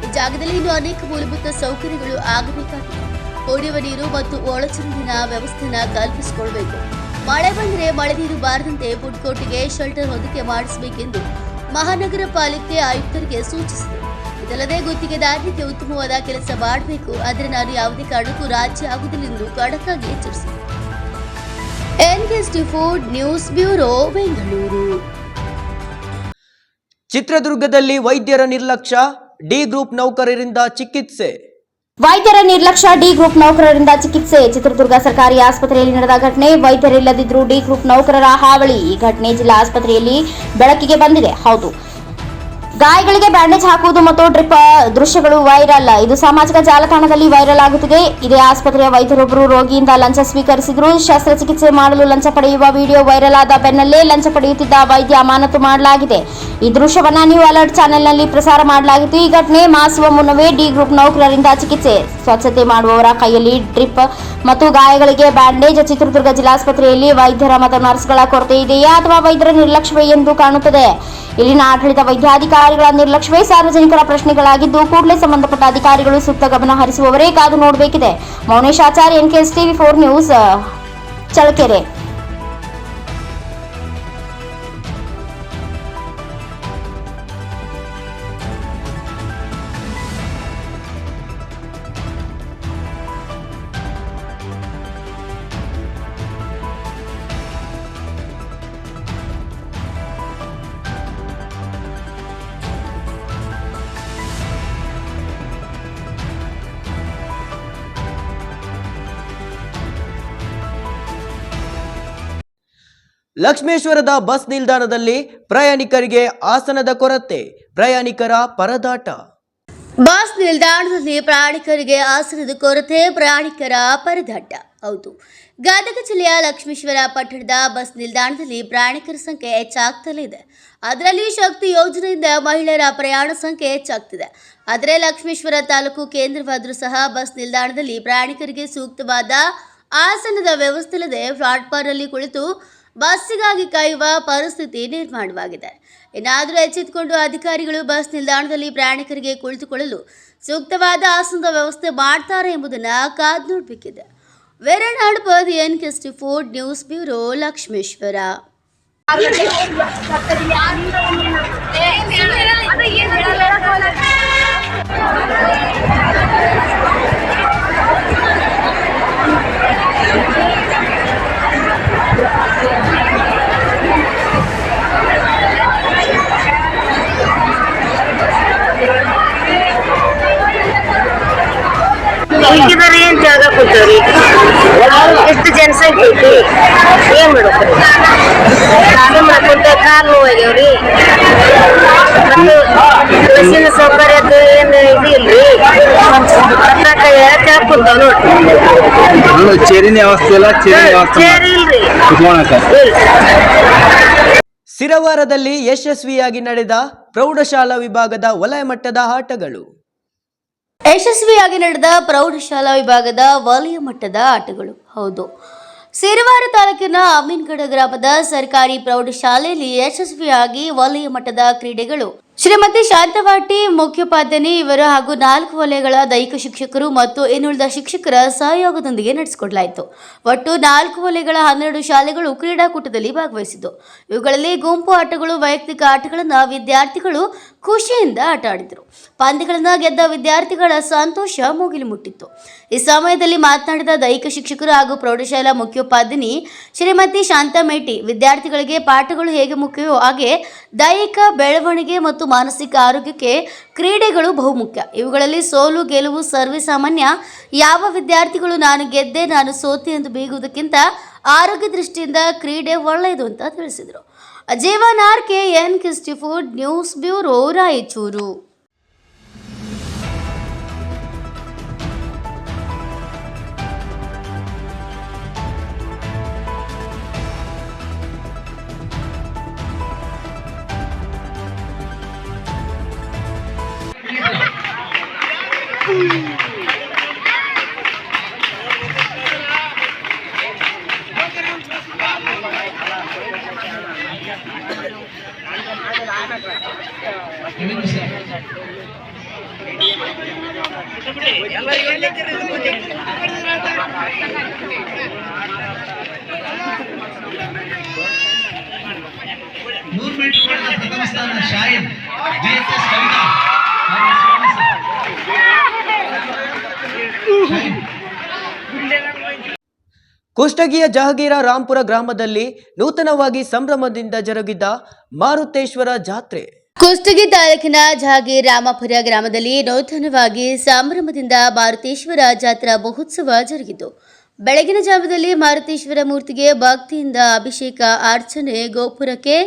Speaker 2: ಈ ಜಾಗದಲ್ಲಿ ಇನ್ನು ಅನೇಕ ಮೂಲಭೂತ ಸೌಕರ್ಯಗಳು ಆಗಬೇಕಾಗಿದೆ. ಕುಡಿಯುವ ನೀರು ಮತ್ತು ಒಳಚರಂಡಿನ ವ್ಯವಸ್ಥೆನ ಕಲ್ಪಿಸಿಕೊಳ್ಬೇಕು. ಮಳೆ ಬಂದರೆ ಮಳೆ ನೀರು ಬಾರದಂತೆ ಫುಡ್ ಕೋರ್ಟ್ಗೆ ಶೆಲ್ಟರ್ ಹೊಂದಿಕೆ ಮಾಡಿಸಬೇಕೆಂದು ಮಹಾನಗರ ಪಾಲಿಕೆ ಆಯುಕ್ತರಿಗೆ ಸೂಚಿಸಿದರು. ಇದಲ್ಲದೆ ಗುತ್ತಿಗೆದಾರರಿಗೆ ಉತ್ತಮವಾದ ಕೆಲಸ ಮಾಡಬೇಕು. ಆದರೆ ನಾನು ಯಾವುದೇ ಕಾರಣಕ್ಕೂ ರಾಜ್ಯ ಆಗುವುದಿಲ್ಲ ಎಂದು ಖಡಕ್ ಆಗಿ ಎಚ್ಚರಿಸಿದರು. NKST food news bureau, Bengaluru.
Speaker 1: ಚಿತ್ರದುರ್ಗದಲ್ಲಿ ವೈದ್ಯರ ನಿರ್ಲಕ್ಷ್ಯ, ಡಿ ಗ್ರೂಪ್ ನೌಕರರಿಂದ ಚಿಕಿತ್ಸೆ.
Speaker 8: ವೈದ್ಯರ ನಿರ್ಲಕ್ಷ್ಯ, ಡಿ ಗ್ರೂಪ್ ನೌಕರರಿಂದ ಚಿಕಿತ್ಸೆ. ಚಿತ್ರದುರ್ಗ ಸರ್ಕಾರಿ ಆಸ್ಪತ್ರೆಯಲ್ಲಿ ನಡೆದ ಘಟನೆ. ವೈದ್ಯರಿಲ್ಲದಿದ್ದರೂ ಡಿ ಗ್ರೂಪ್ ನೌಕರರ ಹಾವಳಿ. ಈ ಘಟನೆ ಜಿಲ್ಲಾ ಆಸ್ಪತ್ರೆಯಲ್ಲಿ ಬೆಳಕಿಗೆ ಬಂದಿದೆ. ಹೌದು, ಗಾಯಗಳಿಗೆ ಬ್ಯಾಂಡೇಜ್ ಹಾಕುವುದು ಮತ್ತು ಡ್ರಿಪ್ ದೃಶ್ಯಗಳು ವೈರಲ್. ಇದು ಸಾಮಾಜಿಕ ಜಾಲತಾಣದಲ್ಲಿ ವೈರಲ್ ಆಗುತ್ತಿದೆ. ಇದೇ ಆಸ್ಪತ್ರೆಯ ವೈದ್ಯರೊಬ್ಬರು ರೋಗಿಯಿಂದ ಲಂಚ ಸ್ವೀಕರಿಸಿದ್ರು. ಶಸ್ತ್ರಚಿಕಿತ್ಸೆ ಮಾಡಲು ಲಂಚ ಪಡೆಯುವ ವಿಡಿಯೋ ವೈರಲ್ ಆದ ಬೆನ್ನಲ್ಲೇ ಲಂಚ ಪಡೆಯುತ್ತಿದ್ದ ವೈದ್ಯ ಅಮಾನತು ಮಾಡಲಾಗಿದೆ. ಈ ದೃಶ್ಯವನ್ನ ನ್ಯೂ ಅಲರ್ಟ್ ಚಾನೆಲ್ನಲ್ಲಿ ಪ್ರಸಾರ ಮಾಡಲಾಗಿತ್ತು. ಈ ಘಟನೆ ಮಾಸುವ ಮುನ್ನವೇ ಡಿ ಗ್ರೂಪ್ ನೌಕರರಿಂದ ಚಿಕಿತ್ಸೆ. ಸ್ವಚ್ಛತೆ ಮಾಡುವವರ ಕೈಯಲ್ಲಿ ಡ್ರಿಪ್ ಮತ್ತು ಗಾಯಗಳಿಗೆ ಬ್ಯಾಂಡೇಜ್. ಚಿತ್ರದುರ್ಗ ಜಿಲ್ಲಾಸ್ಪತ್ರೆಯಲ್ಲಿ ವೈದ್ಯರ ಮತ್ತು ನರ್ಸ್ಗಳ ಕೊರತೆ ಇದೆಯಾ ಅಥವಾ ವೈದ್ಯರ ನಿರ್ಲಕ್ಷ್ಯವೇ ಎಂದು ಕಾಣುತ್ತದೆ. ಇಲ್ಲಿನ ಆಡಳಿತ ವೈದ್ಯಾಧಿಕಾರಿಗಳ ನಿರ್ಲಕ್ಷ್ಯವೇ ಸಾರ್ವಜನಿಕರ ಪ್ರಶ್ನೆಗಳಾಗಿದ್ದು ಕೂಡಲೇ ಸಂಬಂಧಪಟ್ಟ ಅಧಿಕಾರಿಗಳು ಸೂಕ್ತ ಗಮನ ಹರಿಸುವವರೇ ಕಾದು ನೋಡಬೇಕಿದೆ. ಮೌನೇಶ್ ಆಚಾರ್ಯ, NKST 4 ನ್ಯೂಸ್, ಚಳ್ಳಕೆರೆ.
Speaker 1: ಲಕ್ಷ್ಮೇಶ್ವರದ ಬಸ್ ನಿಲ್ದಾಣದಲ್ಲಿ ಪ್ರಯಾಣಿಕರಿಗೆ ಆಸನದ ಕೊರತೆ, ಪ್ರಯಾಣಿಕರ ಪರದಾಟ.
Speaker 2: ಬಸ್ ನಿಲ್ದಾಣದಲ್ಲಿ ಪ್ರಯಾಣಿಕರಿಗೆ ಆಸನದ ಕೊರತೆ, ಪ್ರಯಾಣಿಕರ ಪರದಾಟ. ಹೌದು, ಗದಗ ಜಿಲ್ಲೆಯ ಲಕ್ಷ್ಮೇಶ್ವರ ಪಟ್ಟಣದ ಬಸ್ ನಿಲ್ದಾಣದಲ್ಲಿ ಪ್ರಯಾಣಿಕರ ಸಂಖ್ಯೆ ಹೆಚ್ಚಾಗ್ತಲೇ ಇದೆ. ಅದರಲ್ಲಿ ಶಕ್ತಿ ಯೋಜನೆಯಿಂದ ಮಹಿಳೆಯರ ಪ್ರಯಾಣ ಸಂಖ್ಯೆ ಹೆಚ್ಚಾಗ್ತಿದೆ. ಆದರೆ ಲಕ್ಷ್ಮೇಶ್ವರ ತಾಲೂಕು ಕೇಂದ್ರವಾದರೂ ಸಹ ಬಸ್ ನಿಲ್ದಾಣದಲ್ಲಿ ಪ್ರಯಾಣಿಕರಿಗೆ ಸೂಕ್ತವಾದ ಆಸನದ ವ್ಯವಸ್ಥೆ ಇಲ್ಲದೆ ಪ್ಲಾಟ್ಫಾರ್ಮ್ನಲ್ಲಿ ಕುಳಿತು ಬಸ್ಸಿಗಾಗಿ ಕಾಯುವ ಪರಿಸ್ಥಿತಿ ನಿರ್ಮಾಣವಾಗಿದೆ. ಏನಾದರೂ ಎಚ್ಚೆತ್ತುಕೊಂಡು ಅಧಿಕಾರಿಗಳು ಬಸ್ ನಿಲ್ದಾಣದಲ್ಲಿ ಪ್ರಯಾಣಿಕರಿಗೆ ಕುಳಿತುಕೊಳ್ಳಲು ಸೂಕ್ತವಾದ ಆಸನದ ವ್ಯವಸ್ಥೆ ಮಾಡ್ತಾರೆ ಎಂಬುದನ್ನು ಕಾದು ನೋಡಬೇಕಿದೆ. ವೇರನಾಡ್ ಪದಿ NK64 ನ್ಯೂಸ್ ಬ್ಯೂರೋ, ಲಕ್ಷ್ಮೇಶ್ವರ.
Speaker 9: ಈಗಿದಾರೆ ಏನ್ ಜಾಗ ಕೊಟ್ಟವ್ರಿ, ಎಷ್ಟು ಜನಸಂಖ್ಯೆ ಐತಿ, ಏನ್ ಮಾಡ್ಬೇಕ್ರಿ? ಕುಂತ ಕಾಲು ನೋವಾಗ್ಯಾವ್ರಿ, ಮತ್ತು ಬಸ್ಸಿನ ಸೌಕರ್ಯದ್ದು ಏನು ಇದು ಇಲ್ರಿ, ಹೇಳಕ್ ಕುಂತಾವ್ ನೋಡ್ರಿ.
Speaker 7: ಚೇರಿನ ವ್ಯವಸ್ಥೆ ಇಲ್ಲ,
Speaker 9: ಚೇರಿ ಇಲ್ರಿ.
Speaker 1: ಸಿರವಾರದಲ್ಲಿ ಯಶಸ್ವಿಯಾಗಿ ನಡೆದ ಪ್ರೌಢಶಾಲಾ ವಿಭಾಗದ ವಲಯ ಮಟ್ಟದ ಆಟಗಳು.
Speaker 2: ಯಶಸ್ವಿಯಾಗಿ ನಡೆದ ಪ್ರೌಢಶಾಲಾ ವಿಭಾಗದ ವಲಯ ಮಟ್ಟದ ಆಟಗಳು. ಹೌದು, ಸಿರವಾರ ತಾಲೂಕಿನ ಅಮೀನ್ಗಡ ಗ್ರಾಮದ ಸರ್ಕಾರಿ ಪ್ರೌಢಶಾಲೆಯಲ್ಲಿ ಯಶಸ್ವಿಯಾಗಿ ವಲಯ ಮಟ್ಟದ ಕ್ರೀಡೆಗಳು ಶ್ರೀಮತಿ ಶಾಂತವಾಟಿ ಮುಖ್ಯೋಪಾಧ್ಯಾಯಿನಿ ಇವರು ಹಾಗೂ 4 ವಲಯಗಳ ದೈಹಿಕ ಶಿಕ್ಷಕರು ಮತ್ತು ಇನ್ನುಳಿದ ಶಿಕ್ಷಕರ ಸಹಯೋಗದೊಂದಿಗೆ ನಡೆಸಿಕೊಡಲಾಯಿತು. ಒಟ್ಟು 4 ವಲಯಗಳ 12 ಶಾಲೆಗಳು ಕ್ರೀಡಾಕೂಟದಲ್ಲಿ ಭಾಗವಹಿಸಿದ್ದು. ಇವುಗಳಲ್ಲಿ ಗುಂಪು ಆಟಗಳು, ವೈಯಕ್ತಿಕ ಆಟಗಳನ್ನು ವಿದ್ಯಾರ್ಥಿಗಳು ಖುಷಿಯಿಂದ ಆಟ ಆಡಿದರು. ಪಂದ್ಯಗಳನ್ನು ಗೆದ್ದ ವಿದ್ಯಾರ್ಥಿಗಳ ಸಂತೋಷ ಮುಗಿಲು ಮುಟ್ಟಿತ್ತು. ಈ ಸಮಯದಲ್ಲಿ ಮಾತನಾಡಿದ ದೈಹಿಕ ಶಿಕ್ಷಕರು ಹಾಗೂ ಪ್ರೌಢಶಾಲಾ ಮುಖ್ಯೋಪಾಧ್ಯಾಯಿನಿ ಶ್ರೀಮತಿ ಶಾಂತಮೇಟಿ ವಿದ್ಯಾರ್ಥಿಗಳಿಗೆ ಪಾಠಗಳು ಹೇಗೆ ಮುಖ್ಯವೋ ಹಾಗೆ ದೈಹಿಕ ಬೆಳವಣಿಗೆ ಮತ್ತು ಮಾನಸಿಕ ಆರೋಗ್ಯಕ್ಕೆ ಕ್ರೀಡೆಗಳು ಬಹುಮುಖ್ಯ. ಇವುಗಳಲ್ಲಿ ಸೋಲು ಗೆಲುವು ಸರ್ವೇ ಸಾಮಾನ್ಯ. ಯಾವ ವಿದ್ಯಾರ್ಥಿಗಳು ನಾನು ಗೆದ್ದೆ ನಾನು ಸೋತೆ ಎಂದು ಬೀಗುವುದಕ್ಕಿಂತ ಆರೋಗ್ಯ ದೃಷ್ಟಿಯಿಂದ ಕ್ರೀಡೆ ಒಳ್ಳೆಯದು ಅಂತ ತಿಳಿಸಿದರು. Jeevan RK NK64 news bureau, Raichur.
Speaker 1: ಕುಷ್ಟಗಿಯ ಜಹಗೀರ ರಾಂಪುರ ಗ್ರಾಮದಲ್ಲಿ ನೂತನವಾಗಿ ಸಂಭ್ರಮದಿಂದ ಜರುಗಿದ ಮಾರುತೇಶ್ವರ ಜಾತ್ರೆ.
Speaker 2: ಕುಷ್ಟಗಿ ತಾಲೂಕಿನ ಜಹಗೀರ್ ರಾಮಪುರ ಗ್ರಾಮದಲ್ಲಿ ನೂತನವಾಗಿ ಸಂಭ್ರಮದಿಂದ ಮಾರುತೇಶ್ವರ ಜಾತ್ರಾ ಮಹೋತ್ಸವ ಜರುಗಿತು. ಬೆಳಗಿನ ಜಾವದಲ್ಲಿ ಮಾರುತೇಶ್ವರ ಮೂರ್ತಿಗೆ ಭಕ್ತಿಯಿಂದ ಅಭಿಷೇಕ, ಅರ್ಚನೆ, ಗೋಪುರಕ್ಕೆ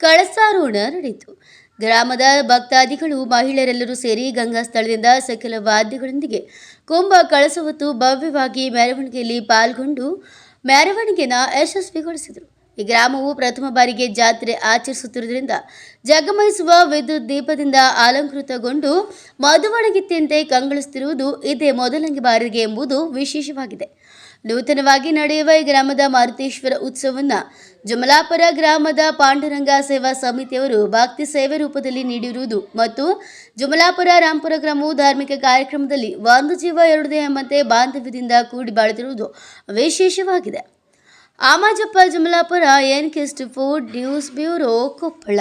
Speaker 2: ಕಳಸಾರೋಹಣ ನಡೆಯಿತು. ಗ್ರಾಮದ ಭಕ್ತಾದಿಗಳು, ಮಹಿಳೆಯರೆಲ್ಲರೂ ಸೇರಿ ಗಂಗಾ ಸ್ಥಳದಿಂದ ಸಕಲ ವಾದ್ಯಗಳೊಂದಿಗೆ ಕುಂಭ ಕಳಸ ಹೊತ್ತು ಭವ್ಯವಾಗಿ ಮೆರವಣಿಗೆಯಲ್ಲಿ ಪಾಲ್ಗೊಂಡು ಮೆರವಣಿಗೆನ ಯಶಸ್ವಿಗೊಳಿಸಿದರು. ಈ ಗ್ರಾಮವು ಪ್ರಥಮ ಬಾರಿಗೆ ಜಾತ್ರೆ ಆಚರಿಸುತ್ತಿರುವುದರಿಂದ ಜಗಮಯಿಸುವ ವಿದ್ಯುತ್ ದೀಪದಿಂದ ಅಲಂಕೃತಗೊಂಡು ಮಧುವಣಗಿತ್ತಿಯಂತೆ ಕಂಗೊಳಿಸುತ್ತಿರುವುದು ಇದೇ ಮೊದಲನೇ ಬಾರಿಗೆ ಎಂಬುದು ವಿಶೇಷವಾಗಿದೆ. ನೂತನವಾಗಿ ನಡೆಯುವ ಈ ಗ್ರಾಮದ ಮಾರುತೇಶ್ವರ ಉತ್ಸವವನ್ನು ಜಮಲಾಪುರ ಗ್ರಾಮದ ಪಾಂಡುರಂಗ ಸೇವಾ ಸಮಿತಿಯವರು ಭಕ್ತಿ ಸೇವೆ ರೂಪದಲ್ಲಿ ನೀಡಿರುವುದು ಮತ್ತು ಜಮಲಾಪುರ ರಾಂಪುರ ಗ್ರಾಮವು ಧಾರ್ಮಿಕ ಕಾರ್ಯಕ್ರಮದಲ್ಲಿ ಒಂದು ಜೀವ ಎರಡು ದೇಹ ಎಂಬಂತೆ ಬಾಂಧವ್ಯದಿಂದ ಕೂಡಿ ಬಾಳುತ್ತಿರುವುದು ವಿಶೇಷವಾಗಿದೆ. ಆಮಾಜಪ್ಪ, Jamalapura, NK64 news bureau, Koppal.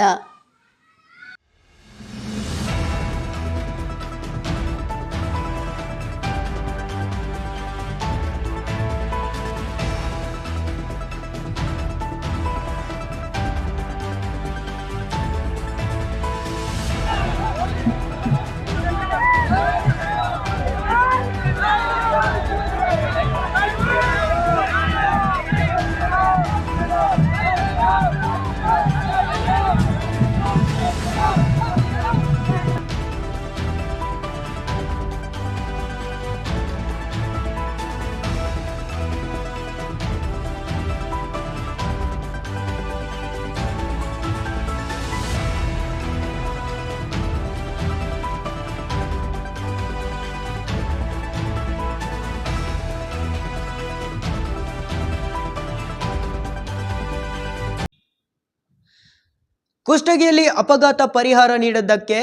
Speaker 1: ಕುಷ್ಟಗಿಯಲ್ಲಿ ಅಪಘಾತ ಪರಿಹಾರ ನೀಡದ್ದಕ್ಕೆ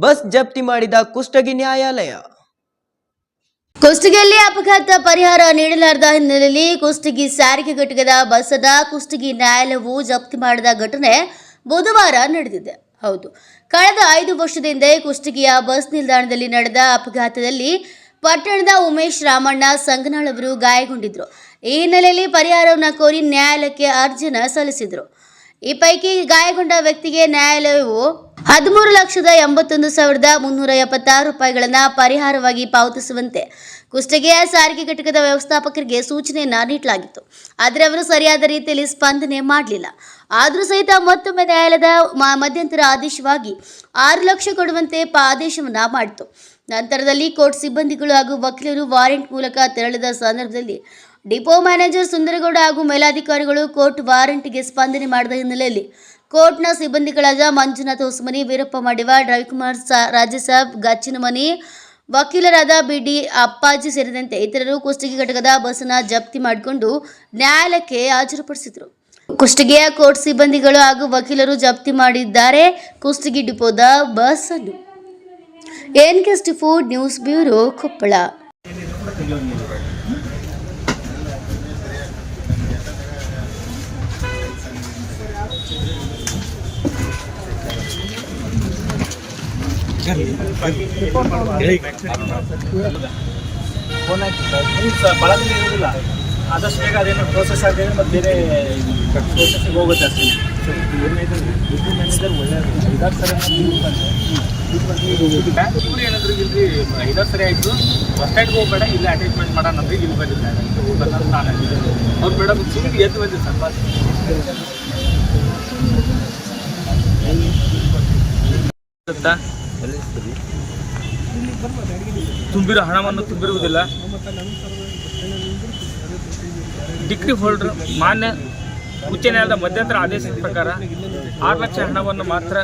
Speaker 1: ಬಸ್ ಜಪ್ತಿ ಮಾಡಿದ ಕುಷ್ಟಗಿ ನ್ಯಾಯಾಲಯ.
Speaker 2: ಕುಷ್ಟಗಿಯಲ್ಲಿ ಅಪಘಾತ ಪರಿಹಾರ ನೀಡಲಾರದ ಹಿನ್ನೆಲೆಯಲ್ಲಿ ಕುಷ್ಟಗಿ ಸಾರಿಗೆ ಘಟಕದ ಬಸ್ ಅನ್ನ ಕುಷ್ಟಗಿ ನ್ಯಾಯಾಲಯವು ಜಪ್ತಿ ಮಾಡಿದ ಘಟನೆ ಬುಧವಾರ ನಡೆದಿದೆ. ಹೌದು, ಕಳೆದ 5 ವರ್ಷದ ಹಿಂದೆ ಕುಷ್ಟಗಿಯ ಬಸ್ ನಿಲ್ದಾಣದಲ್ಲಿ ನಡೆದ ಅಪಘಾತದಲ್ಲಿ ಪಟ್ಟಣದ ಉಮೇಶ್ ರಾಮಣ್ಣ ಸಂಗನಾಳ್ ಅವರು ಗಾಯಗೊಂಡಿದ್ರು. ಈ ಹಿನ್ನೆಲೆಯಲ್ಲಿ ಪರಿಹಾರವನ್ನು ಕೋರಿ ನ್ಯಾಯಾಲಯಕ್ಕೆ ಅರ್ಜಿಯನ್ನು ಸಲ್ಲಿಸಿದರು. ಈ ಪೈಕಿ ಗಾಯಗೊಂಡ ವ್ಯಕ್ತಿಗೆ ನ್ಯಾಯಾಲಯವು 13,81,376 ರೂಪಾಯಿಗಳನ್ನು ಪರಿಹಾರವಾಗಿ ಪಾವತಿಸುವಂತೆ ಕುಷ್ಟಗಿಯ ಸಾರಿಗೆ ಘಟಕದ ವ್ಯವಸ್ಥಾಪಕರಿಗೆ ಸೂಚನೆಯನ್ನ ನೀಡಲಾಗಿತ್ತು. ಆದರೆ ಅವರು ಸರಿಯಾದ ರೀತಿಯಲ್ಲಿ ಸ್ಪಂದನೆ ಮಾಡಲಿಲ್ಲ. ಆದರೂ ಸಹಿತ ಮತ್ತೊಮ್ಮೆ ನ್ಯಾಯಾಲಯದ ಮಧ್ಯಂತರ ಆದೇಶವಾಗಿ 6 ಲಕ್ಷ ಕೊಡುವಂತೆ ಆದೇಶವನ್ನ ಮಾಡಿತು. ನಂತರದಲ್ಲಿ ಕೋರ್ಟ್ ಸಿಬ್ಬಂದಿಗಳು ಹಾಗೂ ವಕೀಲರು ವಾರೆಂಟ್ ಮೂಲಕ ತೆರಳಿದ ಸಂದರ್ಭದಲ್ಲಿ ಡಿಪೋ ಮ್ಯಾನೇಜರ್ ಸುಂದರಗೌಡ ಹಾಗೂ ಮೇಲಾಧಿಕಾರಿಗಳು ಕೋರ್ಟ್ ವಾರೆಂಟ್ಗೆ ಸ್ಪಂದನೆ ಮಾಡಿದ ಹಿನ್ನೆಲೆಯಲ್ಲಿ ಕೋರ್ಟ್ನ ಸಿಬ್ಬಂದಿಗಳಾದ ಮಂಜುನಾಥ್ ಹೊಸಮನಿ, ವೀರಪ್ಪ ಮಾಡಿವಾಡ್, ರವಿಕುಮಾರ್ ರಾಜಸಾಬ್ ಗಚ್ಚಿನಮನಿ, ವಕೀಲರಾದ ಬಿಡಿ ಅಪ್ಪಾಜಿ ಸೇರಿದಂತೆ ಇತರರು ಕುಷ್ಟಗಿ ಘಟಕದ ಬಸ್ಸನ್ನು ಜಪ್ತಿ ಮಾಡಿಕೊಂಡು ನ್ಯಾಯಾಲಯಕ್ಕೆ ಹಾಜರುಪಡಿಸಿದರು. ಕುಷ್ಟಗಿಯ ಕೋರ್ಟ್ ಸಿಬ್ಬಂದಿಗಳು ಹಾಗೂ ವಕೀಲರು ಜಪ್ತಿ ಮಾಡಿದ್ದಾರೆ ಕುಷ್ಟಗಿ ಡಿಪೋದ ಬಸ್ ಅನ್ನು. NK4 news bureau, Koppal.
Speaker 7: ಬಳಗದಲ್ಲಿ ಇರೋದಿಲ್ಲ, ಆದಷ್ಟು ಬೇಗ ಅದೇನೋ ಪ್ರೋಸೆಸ್ ಆಗಿದೆ ಮತ್ತು ಬೇರೆ ಪ್ರೋಸೆಸ್ಗೆ ಹೋಗುತ್ತೆ ಅಷ್ಟೇ. ಡಿಪೋ ಮ್ಯಾನೇಜರ್ ಒಳ್ಳೆಯದು, 5 ಸರಿ ಇಬ್ಬರು ಏನಾದರೂ ಇಲ್ರಿ 5 ಸರಿ ಆಯಿತು, ಬಸ್ ಸ್ಟ್ಯಾಂಡ್ಗೆ ಹೋಗಬೇಡ, ಇಲ್ಲ ಅಟ್ಯಾಚ್ಮೆಂಟ್ ಮಾಡೋಣ ಅಂದ್ರೆ ಇಲ್ಲಿ ಬಂದಿಲ್ಲ ಬಂದು ನಾನು ಅವ್ರು ಮೇಡಮ್ ಸುಮ್ಮನೆ ಎದ್ದು ಬಂದಿದ್ದು ಸರ್. ತುಂಬಿರೋ ಹಣವನ್ನು ತುಂಬಿರುವುದಿಲ್ಲ. ಡಿಗ್ರಿ ಹೋಲ್ಡರ್ ಮಾನ್ಯ ಉಚ್ಚ ನ್ಯಾಯಾಲಯದ ಮಧ್ಯಂತರ ಆದೇಶದ ಪ್ರಕಾರ 6 ಲಕ್ಷ ಹಣವನ್ನು ಮಾತ್ರ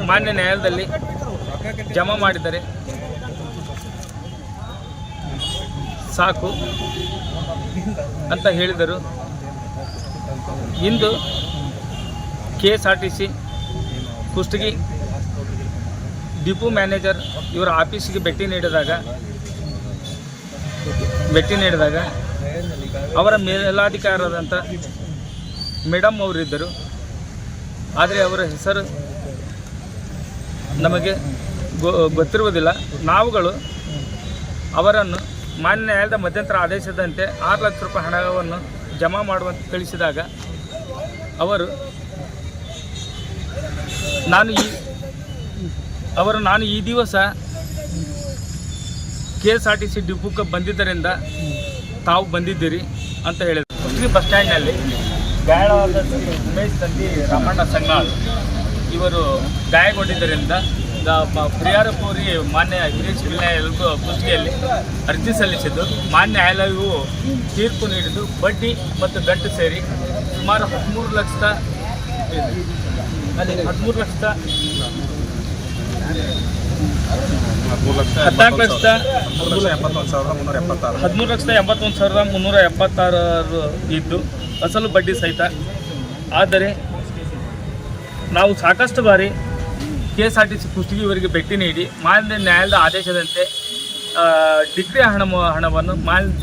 Speaker 7: ಮಾನ್ಯ ನ್ಯಾಯಾಲಯದಲ್ಲಿ ಜಮಾ ಮಾಡಿದರೆ ಸಾಕು ಅಂತ ಹೇಳಿದರು. ಇಂದು KSRTC ಕುಷ್ಟಗಿ ಡಿಪೋ ಮ್ಯಾನೇಜರ್ ಇವರ ಆಫೀಸಿಗೆ ಭೇಟಿ ನೀಡಿದಾಗ ಅವರ ಮೇಲಾಧಿಕಾರರಾದಂಥ ಮೇಡಮ್ ಅವರಿದ್ದರು. ಆದರೆ ಅವರ ಹೆಸರು ನಮಗೆ ಗೊತ್ತಿರುವುದಿಲ್ಲ. ನಾವುಗಳು ಅವರನ್ನು ಮಾನ್ಯ ನ್ಯಾಯಾಲಯದ ಮಧ್ಯಂತರ ಆದೇಶದಂತೆ 6 ಲಕ್ಷ ರೂಪಾಯಿ ಹಣವನ್ನು ಜಮಾ ಮಾಡುವಂತೆ ತಿಳಿಸಿದಾಗ ಅವರು ನಾನು ಈ ದಿವಸ KSRTC ಡಿಪೋಕ್ಕೆ ಬಂದಿದ್ದರಿಂದ ತಾವು ಬಂದಿದ್ದೀರಿ ಅಂತ ಹೇಳಿದರು. ಕುಷ್ಟಗಿ ಬಸ್ ಸ್ಟ್ಯಾಂಡ್ನಲ್ಲಿ ಗಾಯವಾದ ಉಮೇಶ್ ತಂದಿ ರಾಮಣ್ಣ ಸಂಗಾಳ್ ಇವರು ಗಾಯಗೊಂಡಿದ್ದರಿಂದ ಪರಿಹಾರ ಕೋರಿ ಮಾನ್ಯ ಹಿರಿಯ ಸಿವಿಲ್ ನ್ಯಾಯಾಲಯಕ್ಕೂ ಕುಷ್ಟಗಿಯಲ್ಲಿ ಅರ್ಜಿ ಸಲ್ಲಿಸಿದ್ದು ಮಾನ್ಯ ನ್ಯಾಯಾಲಯವು ತೀರ್ಪು ನೀಡಿದ್ದು ಬಡ್ಡಿ ಮತ್ತು ಗಂಟು ಸೇರಿ ಸುಮಾರು 14 ಲಕ್ಷದ 13,81,376 ಇದ್ದು ಅಸಲು ಬಡ್ಡಿ ಸಹಿತ. ಆದರೆ ನಾವು ಸಾಕಷ್ಟು ಬಾರಿ KSRTC ಕುಷ್ಟಗಿಯವರಿಗೆ ಭೇಟಿ ನೀಡಿ ಮಾನ್ಯ ನ್ಯಾಯಾಲಯದ ಆದೇಶದಂತೆ ಡಿಗ್ರಿ ಹಣವನ್ನು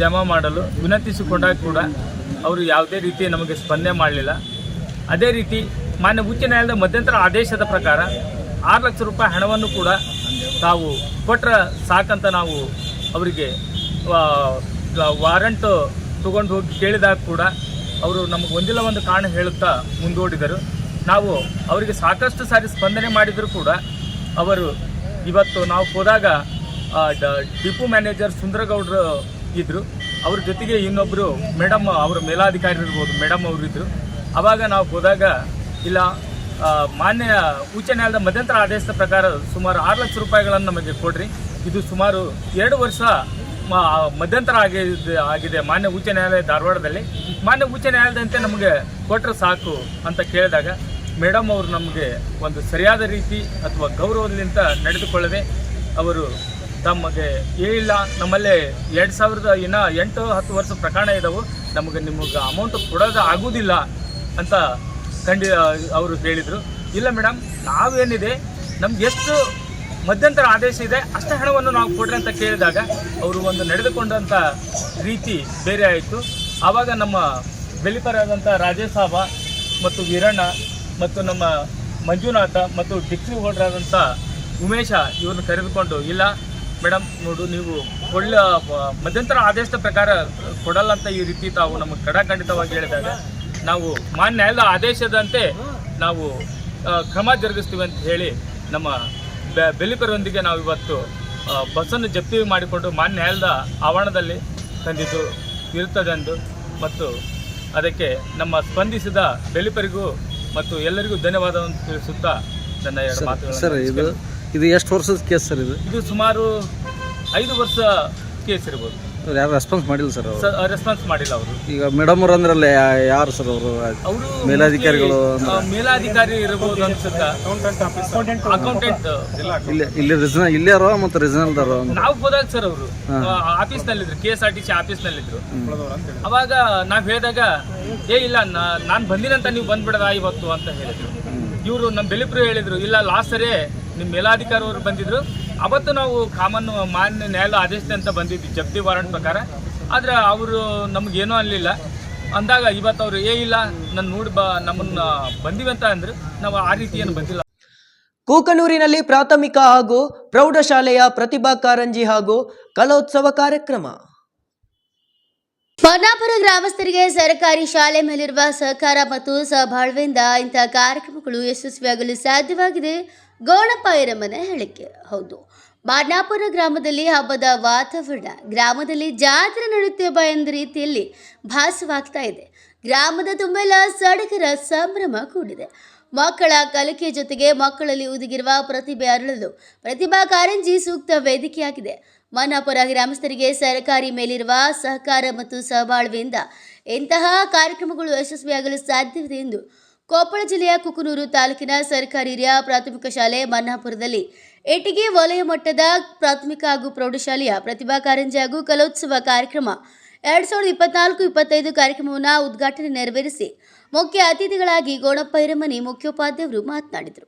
Speaker 7: ಜಮಾ ಮಾಡಲು ವಿನಂತಿಸಿಕೊಂಡಾಗ ಕೂಡ ಅವರು ಯಾವುದೇ ರೀತಿ ನಮಗೆ ಸ್ಪಂದನೆ ಮಾಡಲಿಲ್ಲ. ಅದೇ ರೀತಿ ಮಾನ್ಯ ಉಚ್ಚ ನ್ಯಾಯಾಲಯದ ಮಧ್ಯಂತರ ಆದೇಶದ ಪ್ರಕಾರ 6 ಲಕ್ಷ ರೂಪಾಯಿ ಹಣವನ್ನು ಕೂಡ ತಾವು ಕೊಟ್ಟರೆ ಸಾಕಂತ ನಾವು ಅವರಿಗೆ ವಾರಂಟ್ ತಗೊಂಡು ಹೋಗಿ ಕೇಳಿದಾಗ ಕೂಡ ಅವರು ನಮಗೆ ಒಂದಿಲ್ಲ ಒಂದು ಕಾರಣ ಹೇಳುತ್ತಾ ಮುಂದೂಡಿದರು. ನಾವು ಅವರಿಗೆ ಸಾಕಷ್ಟು ಸಾರಿ ಸ್ಪಂದನೆ ಮಾಡಿದರೂ ಕೂಡ ಅವರು ಇವತ್ತು ನಾವು ಹೋದಾಗ ಡಿಪೋ ಮ್ಯಾನೇಜರ್ ಸುಂದರಗೌಡರು ಇದ್ದರು, ಅವ್ರ ಜೊತೆಗೆ ಇನ್ನೊಬ್ಬರು ಮೇಡಮ್ ಅವರ ಮೇಲಾಧಿಕಾರಿ ಇರ್ಬೋದು ಮೇಡಮ್ ಅವರು ಇದ್ದರು. ಆವಾಗ ನಾವು ಹೋದಾಗ ಇಲ್ಲ ಮಾನ್ಯ ಉಚ್ಚ ನ್ಯಾಯಾಲಯದ ಮಧ್ಯಂತರ ಆದೇಶದ ಪ್ರಕಾರ ಸುಮಾರು 6 ಲಕ್ಷ ರೂಪಾಯಿಗಳನ್ನು ನಮಗೆ ಕೊಡ್ರಿ, ಇದು ಸುಮಾರು 2 ವರ್ಷ ಮಧ್ಯಂತರ ಆಗಿದೆ ಮಾನ್ಯ ಉಚ್ಚ ನ್ಯಾಯಾಲಯ ಧಾರವಾಡದಲ್ಲಿ. ಮಾನ್ಯ ಉಚ್ಚ ನ್ಯಾಯಾಲಯದಂತೆ ನಮಗೆ ಕೊಟ್ಟರೆ ಸಾಕು ಅಂತ ಕೇಳಿದಾಗ ಮೇಡಮ್ ಅವರು ನಮಗೆ ಒಂದು ಸರಿಯಾದ ರೀತಿ ಅಥವಾ ಗೌರವದಿಂದ ನಡೆದುಕೊಳ್ಳದೆ ಅವರು ತಮಗೆ ಹೇಳಿಲ್ಲ, ನಮ್ಮಲ್ಲಿ 2008-10 ವರ್ಷ ಪ್ರಕರಣ ಇದ್ದವು,
Speaker 4: ನಿಮಗೆ ಅಮೌಂಟ್ ಕೊಡೋದು ಆಗೋದಿಲ್ಲ ಅಂತ ಅವರು ಹೇಳಿದರು. ಇಲ್ಲ ಮೇಡಮ್, ನಾವೇನಿದೆ ನಮ್ಗೆ ಎಷ್ಟು ಮಧ್ಯಂತರ ಆದೇಶ ಇದೆ ಅಷ್ಟೇ ಹಣವನ್ನು ನಾವು ಕೊಡ್ರಿ ಅಂತ ಕೇಳಿದಾಗ ಅವರು ಒಂದು ನಡೆದುಕೊಂಡಂಥ ರೀತಿ ಬೇರೆ ಆಯಿತು. ಆವಾಗ ನಮ್ಮ ಬೆಲಿಪರಾದಂಥ ರಾಜೇಶ್ ಸಾಬ ಮತ್ತು ವೀರಣ್ಣ ಮತ್ತು ನಮ್ಮ ಮಂಜುನಾಥ ಮತ್ತು ಡಿಕ್ರಿ ಹೋಲ್ಡರಾದಂಥ ಉಮೇಶ ಇವ್ರನ್ನ ಕರೆದುಕೊಂಡು, ಇಲ್ಲ ಮೇಡಮ್ ನೋಡು, ನೀವು ಮಧ್ಯಂತರ ಆದೇಶದ ಪ್ರಕಾರ ಕೊಡಲ್ಲ ಅಂತ ಈ ರೀತಿ ತಾವು ನಮಗೆ ಖಡಾಖಂಡಿತವಾಗಿ ಹೇಳಿದಾಗ ನಾವು ಮಾನ್ಯ ನ್ಯಾಯಾಲಯದ ಆದೇಶದಂತೆ ನಾವು ಕ್ರಮ ಜರುಗಿಸ್ತೀವಿ ಅಂತ ಹೇಳಿ ನಮ್ಮ ಬೆಲಿಪರೊಂದಿಗೆ ನಾವು ಇವತ್ತು ಬಸ್ಸನ್ನು ಜಪ್ತಿ ಮಾಡಿಕೊಂಡು ಮಾನ್ಯ ನ್ಯಾಯಾಲಯದ ಆವರಣದಲ್ಲಿ ತಂದಿದ್ದು ಇರುತ್ತದೆಂದು ಮತ್ತು ಅದಕ್ಕೆ ನಮ್ಮ ಸ್ಪಂದಿಸಿದ ಬೆಲಿಪರಿಗೂ ಮತ್ತು ಎಲ್ಲರಿಗೂ ಧನ್ಯವಾದವನ್ನು ತಿಳಿಸುತ್ತಾ ನನ್ನ ಎರಡು ಮಾತುಗಳನ್ನು.
Speaker 7: ಸರ್, ಇದು ಎಷ್ಟು ವರ್ಷದ ಕೇಸ್ ಸರ್?
Speaker 4: ಇದು ಸುಮಾರು 5 ವರ್ಷ ಕೇಸ್ ಇರ್ಬೋದು.
Speaker 7: ಯಾರು ರೆಸ್ಪಾನ್ಸ್ ಮಾಡಿಲ್ಲ ಸರ್?
Speaker 4: ರೆಸ್ಪಾನ್ಸ್ ಮಾಡಿಲ್ಲ ಅವರು.
Speaker 7: ಈಗ ಮೇಡಮ್ ಅವ್ರು ಅಂದ್ರಲ್ಲ, ಯಾರು ಸರ್ ಅವರು? ಮೇಲಾಧಿಕಾರಿಗಳು?
Speaker 4: ಮೇಲಾಧಿಕಾರಿ ಇರ್ಬೋದು ಅನ್ಸುತ್ತಾ, ಅಕೌಂಟೆಂಟ್.
Speaker 7: ಇಲ್ಲೇ ಅರೋ ಮತ್ತು ರೀಜನಲ್ದಾರ
Speaker 4: ನಾವು ಹೋದಾಗ ಸರ್ ಅವರು ಆಫೀಸ್ನಲ್ಲಿದ್ರು, KSRTC ಆಫೀಸ್ನಲ್ಲಿದ್ರು. ಅವಾಗ ನಾವು ಹೇಳಿದಾಗ ಇಲ್ಲ ನಾನು ಬಂದಿನಂತ ನೀವು ಬಂದ್ಬಿಡದ ಇವತ್ತು ಅಂತ ಹೇಳಿದ್ರು. ಇವರು ನಮ್ಮ ಬೆಲಿಪುರ ಹೇಳಿದ್ರು, ಇಲ್ಲ ಲಾಸ್ಟ್ ಸರಿ ನಿಮ್ಮ ಮೇಲಾಧಿಕಾರಿ ಅವರು ಬಂದಿದ್ರು, ಅವತ್ತು ನಾವು ಮಾನ್ಯ ನ್ಯಾಯಾಲಯ ಆದೇಶ ಅಂತ ಬಂದಿದ್ವಿ ಜಪ್ತಿ ವಾರಂಟ್ ಪ್ರಕಾರ. ಆದರೆ ಅವರು ನಮಗೇನೂ ಅನ್ನಲಿಲ್ಲ. ಅಂದಾಗ ಇವತ್ತು ಅವರು ಇಲ್ಲ ನಾನು ನೋಡಿ ನಮ್ಮನ್ನು ಬಂದಿವಿ ಅಂತ ಅಂದರು. ನಾವು ಆ ರೀತಿ ಏನು ಬಂದಿಲ್ಲ.
Speaker 1: ಕೂಕನೂರಿನಲ್ಲಿ ಪ್ರಾಥಮಿಕ ಹಾಗೂ ಪ್ರೌಢಶಾಲೆಯ ಪ್ರತಿಭಾ ಕಾರಂಜಿ ಹಾಗೂ ಕಲೋತ್ಸವ ಕಾರ್ಯಕ್ರಮ.
Speaker 2: ಮನ್ನಾಪುರ ಗ್ರಾಮಸ್ಥರಿಗೆ ಸರ್ಕಾರಿ ಶಾಲೆ ಮೇಲಿರುವ ಸಹಕಾರ ಮತ್ತು ಸಹಬಾಳ್ವೆಯಿಂದ ಇಂತಹ ಕಾರ್ಯಕ್ರಮಗಳು ಯಶಸ್ವಿಯಾಗಲು ಸಾಧ್ಯವಾಗಿದೆ. ಗೋಣಪ್ಪ ಈರಮ್ಮನ ಹೇಳಿಕೆ. ಹೌದು, ಮನ್ನಾಪುರ ಗ್ರಾಮದಲ್ಲಿ ಹಬ್ಬದ ವಾತಾವರಣ, ಗ್ರಾಮದಲ್ಲಿ ಜಾತ್ರೆ ನಡೆಯುತ್ತೇವೆ ಎಂದ ರೀತಿಯಲ್ಲಿ ಭಾಸವಾಗ್ತಾ ಇದೆ. ಗ್ರಾಮದ ತುಂಬೆಲ್ಲ ಸಡಗರ ಸಂಭ್ರಮ ಕೂಡಿದೆ. ಮಕ್ಕಳ ಕಲಿಕೆ ಜೊತೆಗೆ ಮಕ್ಕಳಲ್ಲಿ ಉದುಗಿರುವ ಪ್ರತಿಭೆ ಅರಳಲು ಪ್ರತಿಭಾ ಕಾರಂಜಿ ಸೂಕ್ತ ವೇದಿಕೆಯಾಗಿದೆ. ಮನ್ನಾಪುರ ಗ್ರಾಮಸ್ಥರಿಗೆ ಸರ್ಕಾರಿ ಮೇಲಿರುವ ಸಹಕಾರ ಮತ್ತು ಸಹಬಾಳ್ವೆಯಿಂದ ಇಂತಹ ಕಾರ್ಯಕ್ರಮಗಳು ಯಶಸ್ವಿಯಾಗಲು ಸಾಧ್ಯವಿದೆ ಎಂದು ಕೊಪ್ಪಳ ಜಿಲ್ಲೆಯ ಕುಕನೂರು ತಾಲೂಕಿನ ಸರ್ಕಾರಿ ಹಿರಿಯ ಪ್ರಾಥಮಿಕ ಶಾಲೆ ಮನ್ನಾಪುರದಲ್ಲಿ ಇಟ್ಟಿಗೆ ವಲಯ ಮಟ್ಟದ ಪ್ರಾಥಮಿಕ ಹಾಗೂ ಪ್ರೌಢಶಾಲೆಯ ಪ್ರತಿಭಾ ಕಾರಂಜಿ ಹಾಗೂ ಕಲೋತ್ಸವ ಕಾರ್ಯಕ್ರಮ 2024-25 ಕಾರ್ಯಕ್ರಮವನ್ನು ಉದ್ಘಾಟನೆ ನೆರವೇರಿಸಿ ಮುಖ್ಯ ಅತಿಥಿಗಳಾಗಿ ಗೋಣಪ್ಪ ಈರಮ್ಮನಿ ಮುಖ್ಯೋಪಾಧ್ಯಾಯರು ಮಾತನಾಡಿದರು.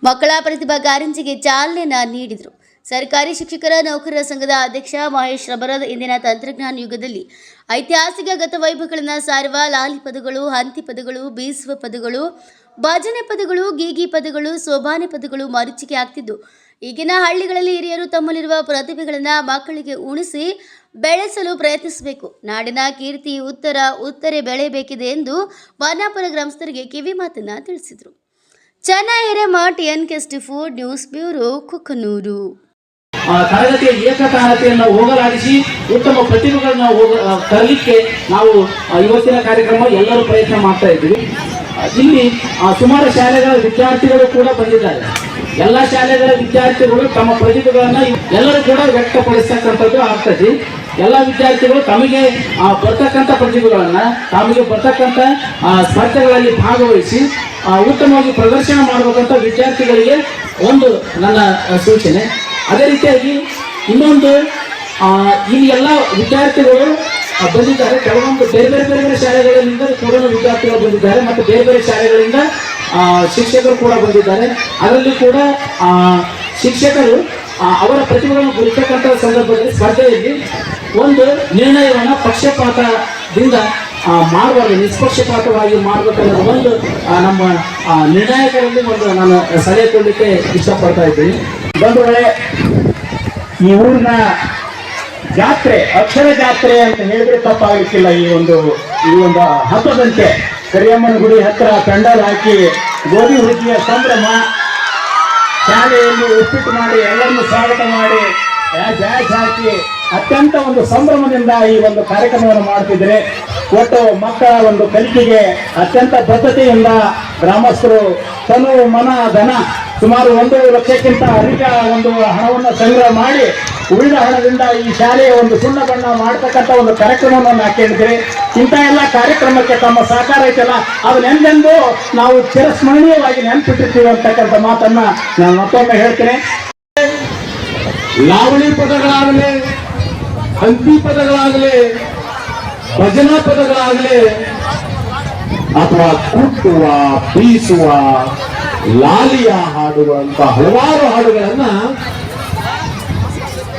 Speaker 2: ಮಕ್ಕಳ ಪ್ರತಿಭಾ ಕಾರಂಜಿಗೆ ಚಾಲನೆ ನೀಡಿದರು. ಸರ್ಕಾರಿ ಶಿಕ್ಷಕರ ನೌಕರರ ಸಂಘದ ಅಧ್ಯಕ್ಷ ಮಹೇಶ್ ರಬರದ್ ಇಂದಿನ ತಂತ್ರಜ್ಞಾನ ಯುಗದಲ್ಲಿ ಐತಿಹಾಸಿಕ ಗತವೈಭವಗಳನ್ನು ಸಾರುವ ಲಾಲಿ ಪದಗಳು, ಹಂತಿ ಪದಗಳು, ಬೀಸುವ ಪದಗಳು, ಭಜನೆ ಪದಗಳು, ಗೀಗಿ ಪದಗಳು, ಸೋಬಾನೆ ಪದಗಳು ಮರೀಚಿಕೆ ಆಗ್ತಿದ್ದು ಈಗಿನ ಹಳ್ಳಿಗಳಲ್ಲಿ ಹಿರಿಯರು ತಮ್ಮಲ್ಲಿರುವ ಪ್ರತಿಭೆಗಳನ್ನು ಮಕ್ಕಳಿಗೆ ಉಣಿಸಿ ಬೆಳೆಸಲು ಪ್ರಯತ್ನಿಸಬೇಕು. ನಾಡಿನ ಕೀರ್ತಿ ಉತ್ತರೆ ಬೆಳೆಯಬೇಕಿದೆ ಎಂದು ಮನ್ನಾಪುರ ಗ್ರಾಮಸ್ಥರಿಗೆ ಕಿವಿ ಮಾತನ್ನ ತಿಳಿಸಿದರು. Chennai Hiremath, NK64 news bureau, Kukanur.
Speaker 5: ತರಗತಿಯ ಏಕಕಾಲತೆಯನ್ನು ಹೋಗಲಾಡಿಸಿ ಉತ್ತಮ ಪ್ರತಿಭೆಗಳನ್ನ ತರಲಿಕ್ಕೆ ನಾವು ಇವತ್ತಿನ ಕಾರ್ಯಕ್ರಮ ಎಲ್ಲರೂ ಪ್ರಯತ್ನ ಮಾಡ್ತಾ ಇದ್ದೀವಿ. ಇಲ್ಲಿ ಸುಮಾರು ಶಾಲೆಗಳ ವಿದ್ಯಾರ್ಥಿಗಳು ಕೂಡ ಬಂದಿದ್ದಾರೆ. ಎಲ್ಲ ಶಾಲೆಗಳ ವಿದ್ಯಾರ್ಥಿಗಳು ತಮ್ಮ ಪ್ರತಿಭೆಗಳನ್ನ ಎಲ್ಲರೂ ಕೂಡ ವ್ಯಕ್ತಪಡಿಸ್ತಕ್ಕಂಥದ್ದು ಆಗ್ತದೆ. ಎಲ್ಲ ವಿದ್ಯಾರ್ಥಿಗಳು ತಮಗೆ ಬರ್ತಕ್ಕಂಥ ಪ್ರತಿಭೆಗಳನ್ನ ತಮಗೆ ಬರ್ತಕ್ಕಂಥ ಸ್ಪರ್ಧೆಗಳಲ್ಲಿ ಭಾಗವಹಿಸಿ ಉತ್ತಮವಾಗಿ ಪ್ರದರ್ಶನ ಮಾಡಬೇಕಂತ ವಿದ್ಯಾರ್ಥಿಗಳಿಗೆ ಒಂದು ನನ್ನ ಸೂಚನೆ. ಅದೇ ರೀತಿಯಾಗಿ ಇನ್ನೊಂದು, ಇಲ್ಲಿ ಎಲ್ಲ ವಿದ್ಯಾರ್ಥಿಗಳು ಬಂದಿದ್ದಾರೆ. ಕೆಲವೊಂದು ಬೇರೆ ಬೇರೆ ಶಾಲೆಗಳಿಂದ ಕೂಡ ವಿದ್ಯಾರ್ಥಿಗಳು ಬಂದಿದ್ದಾರೆ ಮತ್ತು ಬೇರೆ ಬೇರೆ ಶಾಲೆಗಳಿಂದ ಶಿಕ್ಷಕರು ಕೂಡ ಬಂದಿದ್ದಾರೆ. ಅದರಲ್ಲಿ ಕೂಡ ಶಿಕ್ಷಕರು ಅವರ ಪ್ರತಿಭೆಗಳನ್ನು ಗುರುತಕ್ಕಂಥ ಸಂದರ್ಭದಲ್ಲಿ ಸ್ಪರ್ಧೆಯಲ್ಲಿ ಒಂದು ನಿರ್ಣಯವನ್ನು ಪಕ್ಷಪಾತದಿಂದ ಮಾಡಬಾರ್ದು, ನಿಷ್ಪಕ್ಷಪಾತವಾಗಿ ಮಾಡಬೇಕನ್ನೋದು ಒಂದು ನಮ್ಮ ನಿರ್ಣಾಯಕರಲ್ಲಿ ಒಂದು ನಾನು ಸಲಹೆ ಕೊಡಲಿಕ್ಕೆ ಇಷ್ಟಪಡ್ತಾ ಇದ್ದೀನಿ.
Speaker 3: ಬಂಧುಗಳೇ, ಈ ಊರಿನ ಜಾತ್ರೆ ಅಕ್ಷರ ಜಾತ್ರೆ ಅಂತ ಹೇಳಿದ್ರೆ ತಪ್ಪಾಗಲಿಕ್ಕಿಲ್ಲ. ಈ ಒಂದು ಹಬ್ಬದಂತೆ ಕರಿಯಮ್ಮನ ಗುಡಿ ಹತ್ರ ಪೆಂಡಲ್ ಹಾಕಿ ಗೋಧಿ ಹುಡುಗಿಯ ಸಂಭ್ರಮ, ಶಾಲೆಯಲ್ಲಿ ಉಪ್ಪಿಟ್ಟು ಮಾಡಿ ಎಲ್ಲರನ್ನು ಸ್ವಾಗತ ಮಾಡಿ ಬ್ಯಾಚ್ ಹಾಕಿ ಅತ್ಯಂತ ಒಂದು ಸಂಭ್ರಮದಿಂದ ಈ ಒಂದು ಕಾರ್ಯಕ್ರಮವನ್ನು ಮಾಡ್ತಿದ್ರೆ, ಒಟ್ಟು ಮಕ್ಕಳ ಒಂದು ಕಲಿಕೆಗೆ ಅತ್ಯಂತ ಬದ್ಧತೆಯಿಂದ ಗ್ರಾಮಸ್ಥರು ತನು ಮನ ಧನ ಸುಮಾರು 1 ಲಕ್ಷಕ್ಕಿಂತ ಅಧಿಕ ಒಂದು ಹಣವನ್ನು ಸಂಗ್ರಹ ಮಾಡಿ ಉಳಿದ ಹಣದಿಂದ ಈ ಶಾಲೆಯ ಒಂದು ಸುಣ್ಣ ಬಣ್ಣ ಮಾಡ್ತಕ್ಕಂಥ ಒಂದು ಕಾರ್ಯಕ್ರಮವನ್ನು ಹಾಕಿದ್ರೆ, ಇಂಥ ಎಲ್ಲ ಕಾರ್ಯಕ್ರಮಕ್ಕೆ ತಮ್ಮ ಸಹಕಾರ ಐತಲ್ಲ, ಅದನ್ನೆಂದೆಂದು ನಾವು ಚಿರಸ್ಮರಣೀಯವಾಗಿ ನೆನಪಿಟ್ಟಿರ್ತೀವಿ ಅಂತಕ್ಕಂಥ ಮಾತನ್ನ ನಾನು ಮತ್ತೊಮ್ಮೆ ಹೇಳ್ತೇನೆ. ಲಾವಣಿ ಪದಗಳಾಗಲಿ, ಹಂತಿ ಪದಗಳಾಗಲಿ, ಭಜನಾ ಪದಗಳಾಗಲಿ ಅಥವಾ ಕುಟ್ಟುವ, ಬೀಸುವ, ಲಾಲಿಯ ಹಾಡುವಂತ ಹಲವಾರು ಹಾಡುಗಳನ್ನ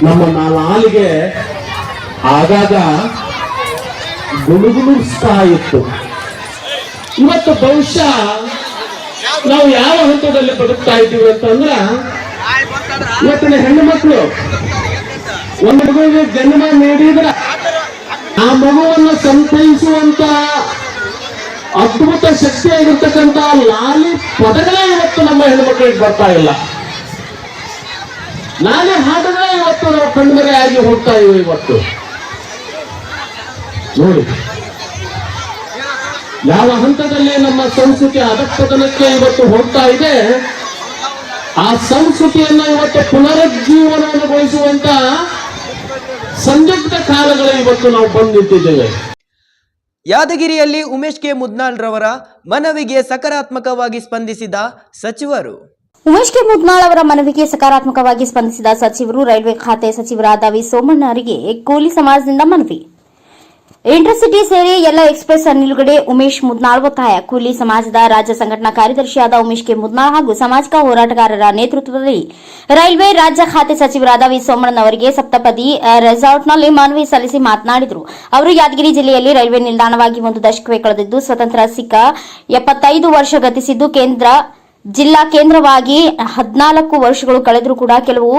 Speaker 3: ನಮ್ಮ ನಾಲಿಗೆ ಆಗಾಗ ಗುಣಗುಣಿಸ್ತಾ ಇತ್ತು. ಇವತ್ತು ಬಹುಶಃ ನಾವು ಯಾವ ಹಂತದಲ್ಲಿ ಬದುಕ್ತಾ ಇದ್ದೀವಿ ಅಂತಂದ್ರೆ, ಇವತ್ತಿನ ಹೆಣ್ಣು ಮಕ್ಕಳು ಒಂದು ಮಗುವಿಗೆ ಜನ್ಮ ನೀಡಿದ್ರೆ ಆ ಮಗುವನ್ನು ಸಂತೈಸುವಂತ ಅದ್ಭುತ ಶಕ್ತಿಯಾಗಿರ್ತಕ್ಕಂಥ ಲಾಲಿ ಪದಗಳೇ ಇವತ್ತು ನಮ್ಮ ಹೆಣ್ಣು ಮಕ್ಕಳಿಗೆ ಬರ್ತಾ ಇಲ್ಲ. ಲಾಲಿ ಹಾಡುಗಳೇ ಇವತ್ತು ನಾವು ಕಣ್ಮರೆಯಾಗಿ ಹೋಗ್ತಾ ಇವೆ. ಇವತ್ತು ನೋಡಿ ಯಾವ ಹಂತದಲ್ಲಿ ನಮ್ಮ ಸಂಸ್ಕೃತಿ ಅಧಃಪತನಕ್ಕೆ ಇವತ್ತು ಹೋಗ್ತಾ ಇದೆ. ಆ ಸಂಸ್ಕೃತಿಯನ್ನ ಇವತ್ತು ಪುನರುಜ್ಜೀವನಗೊಳಿಸುವಂತ ಸಂದಿಗ್ಧ ಕಾಲಗಳು ಇವತ್ತು ನಾವು ಬಂದು ನಿಂತಿದ್ದೇವೆ.
Speaker 1: ಯಾದಗಿರಿಯಲ್ಲಿ ಉಮೇಶ್ ಕೆ ಮುದ್ನಾಳ್ ರವರ ಮನವಿಗೆ ಸಕಾರಾತ್ಮಕವಾಗಿ ಸ್ಪಂದಿಸಿದ ಸಚಿವರು.
Speaker 8: ಉಮೇಶ್ ಕೆ ಮುದ್ನಾಳ್ ಅವರ ಮನವಿಗೆ ಸಕಾರಾತ್ಮಕವಾಗಿ ಸ್ಪಂದಿಸಿದ ಸಚಿವರು ರೈಲ್ವೆ ಖಾತೆ ಸಚಿವರಾದ ವಿ ಸೋಮಣ್ಣ ಅವರಿಗೆ ಕೂಲಿ ಸಮಾಜದಿಂದ ಮನವಿ. ಇಂಟರ್ಸಿಟಿ ಸೇರಿ ಎಲ್ಲ ಎಕ್ಸ್ಪ್ರೆಸ್ ನಿಲುಗಡೆ ಉಮೇಶ್ ಮುದ್ನಾಳ್ ಒತ್ತಾಯ. ಕೂಲಿ ಸಮಾಜದ ರಾಜ್ಯ ಸಂಘಟನಾ ಕಾರ್ಯದರ್ಶಿಯಾದ ಉಮೇಶ್ ಕೆ ಮುದ್ನಾಳ್ ಹಾಗೂ ಸಾಮಾಜಿಕ ಹೋರಾಟಗಾರರ ನೇತೃತ್ವದಲ್ಲಿ ರೈಲ್ವೆ ರಾಜ್ಯ ಖಾತೆ ಸಚಿವರಾದ ವಿ ಸೋಮಣ್ಣ ಅವರಿಗೆ ಸಪ್ತಪದಿ ರೆಸಾರ್ಟ್ನಲ್ಲಿ ಮನವಿ ಸಲ್ಲಿಸಿ ಮಾತನಾಡಿದರು. ಅವರು ಯಾದಗಿರಿ ಜಿಲ್ಲೆಯಲ್ಲಿ ರೈಲ್ವೆ ನಿಲ್ದಾಣವಾಗಿ ಒಂದು ದಶಕವೇ ಕಳೆದಿದ್ದು ಸ್ವತಂತ್ರ ಸಿಕ್ಕ 75 ವರ್ಷ ಗತಿಸಿದ್ದು ಜಿಲ್ಲಾ ಕೇಂದ್ರವಾಗಿ 14 ವರ್ಷಗಳು ಕಳೆದರೂ ಕೂಡ ಕೆಲವು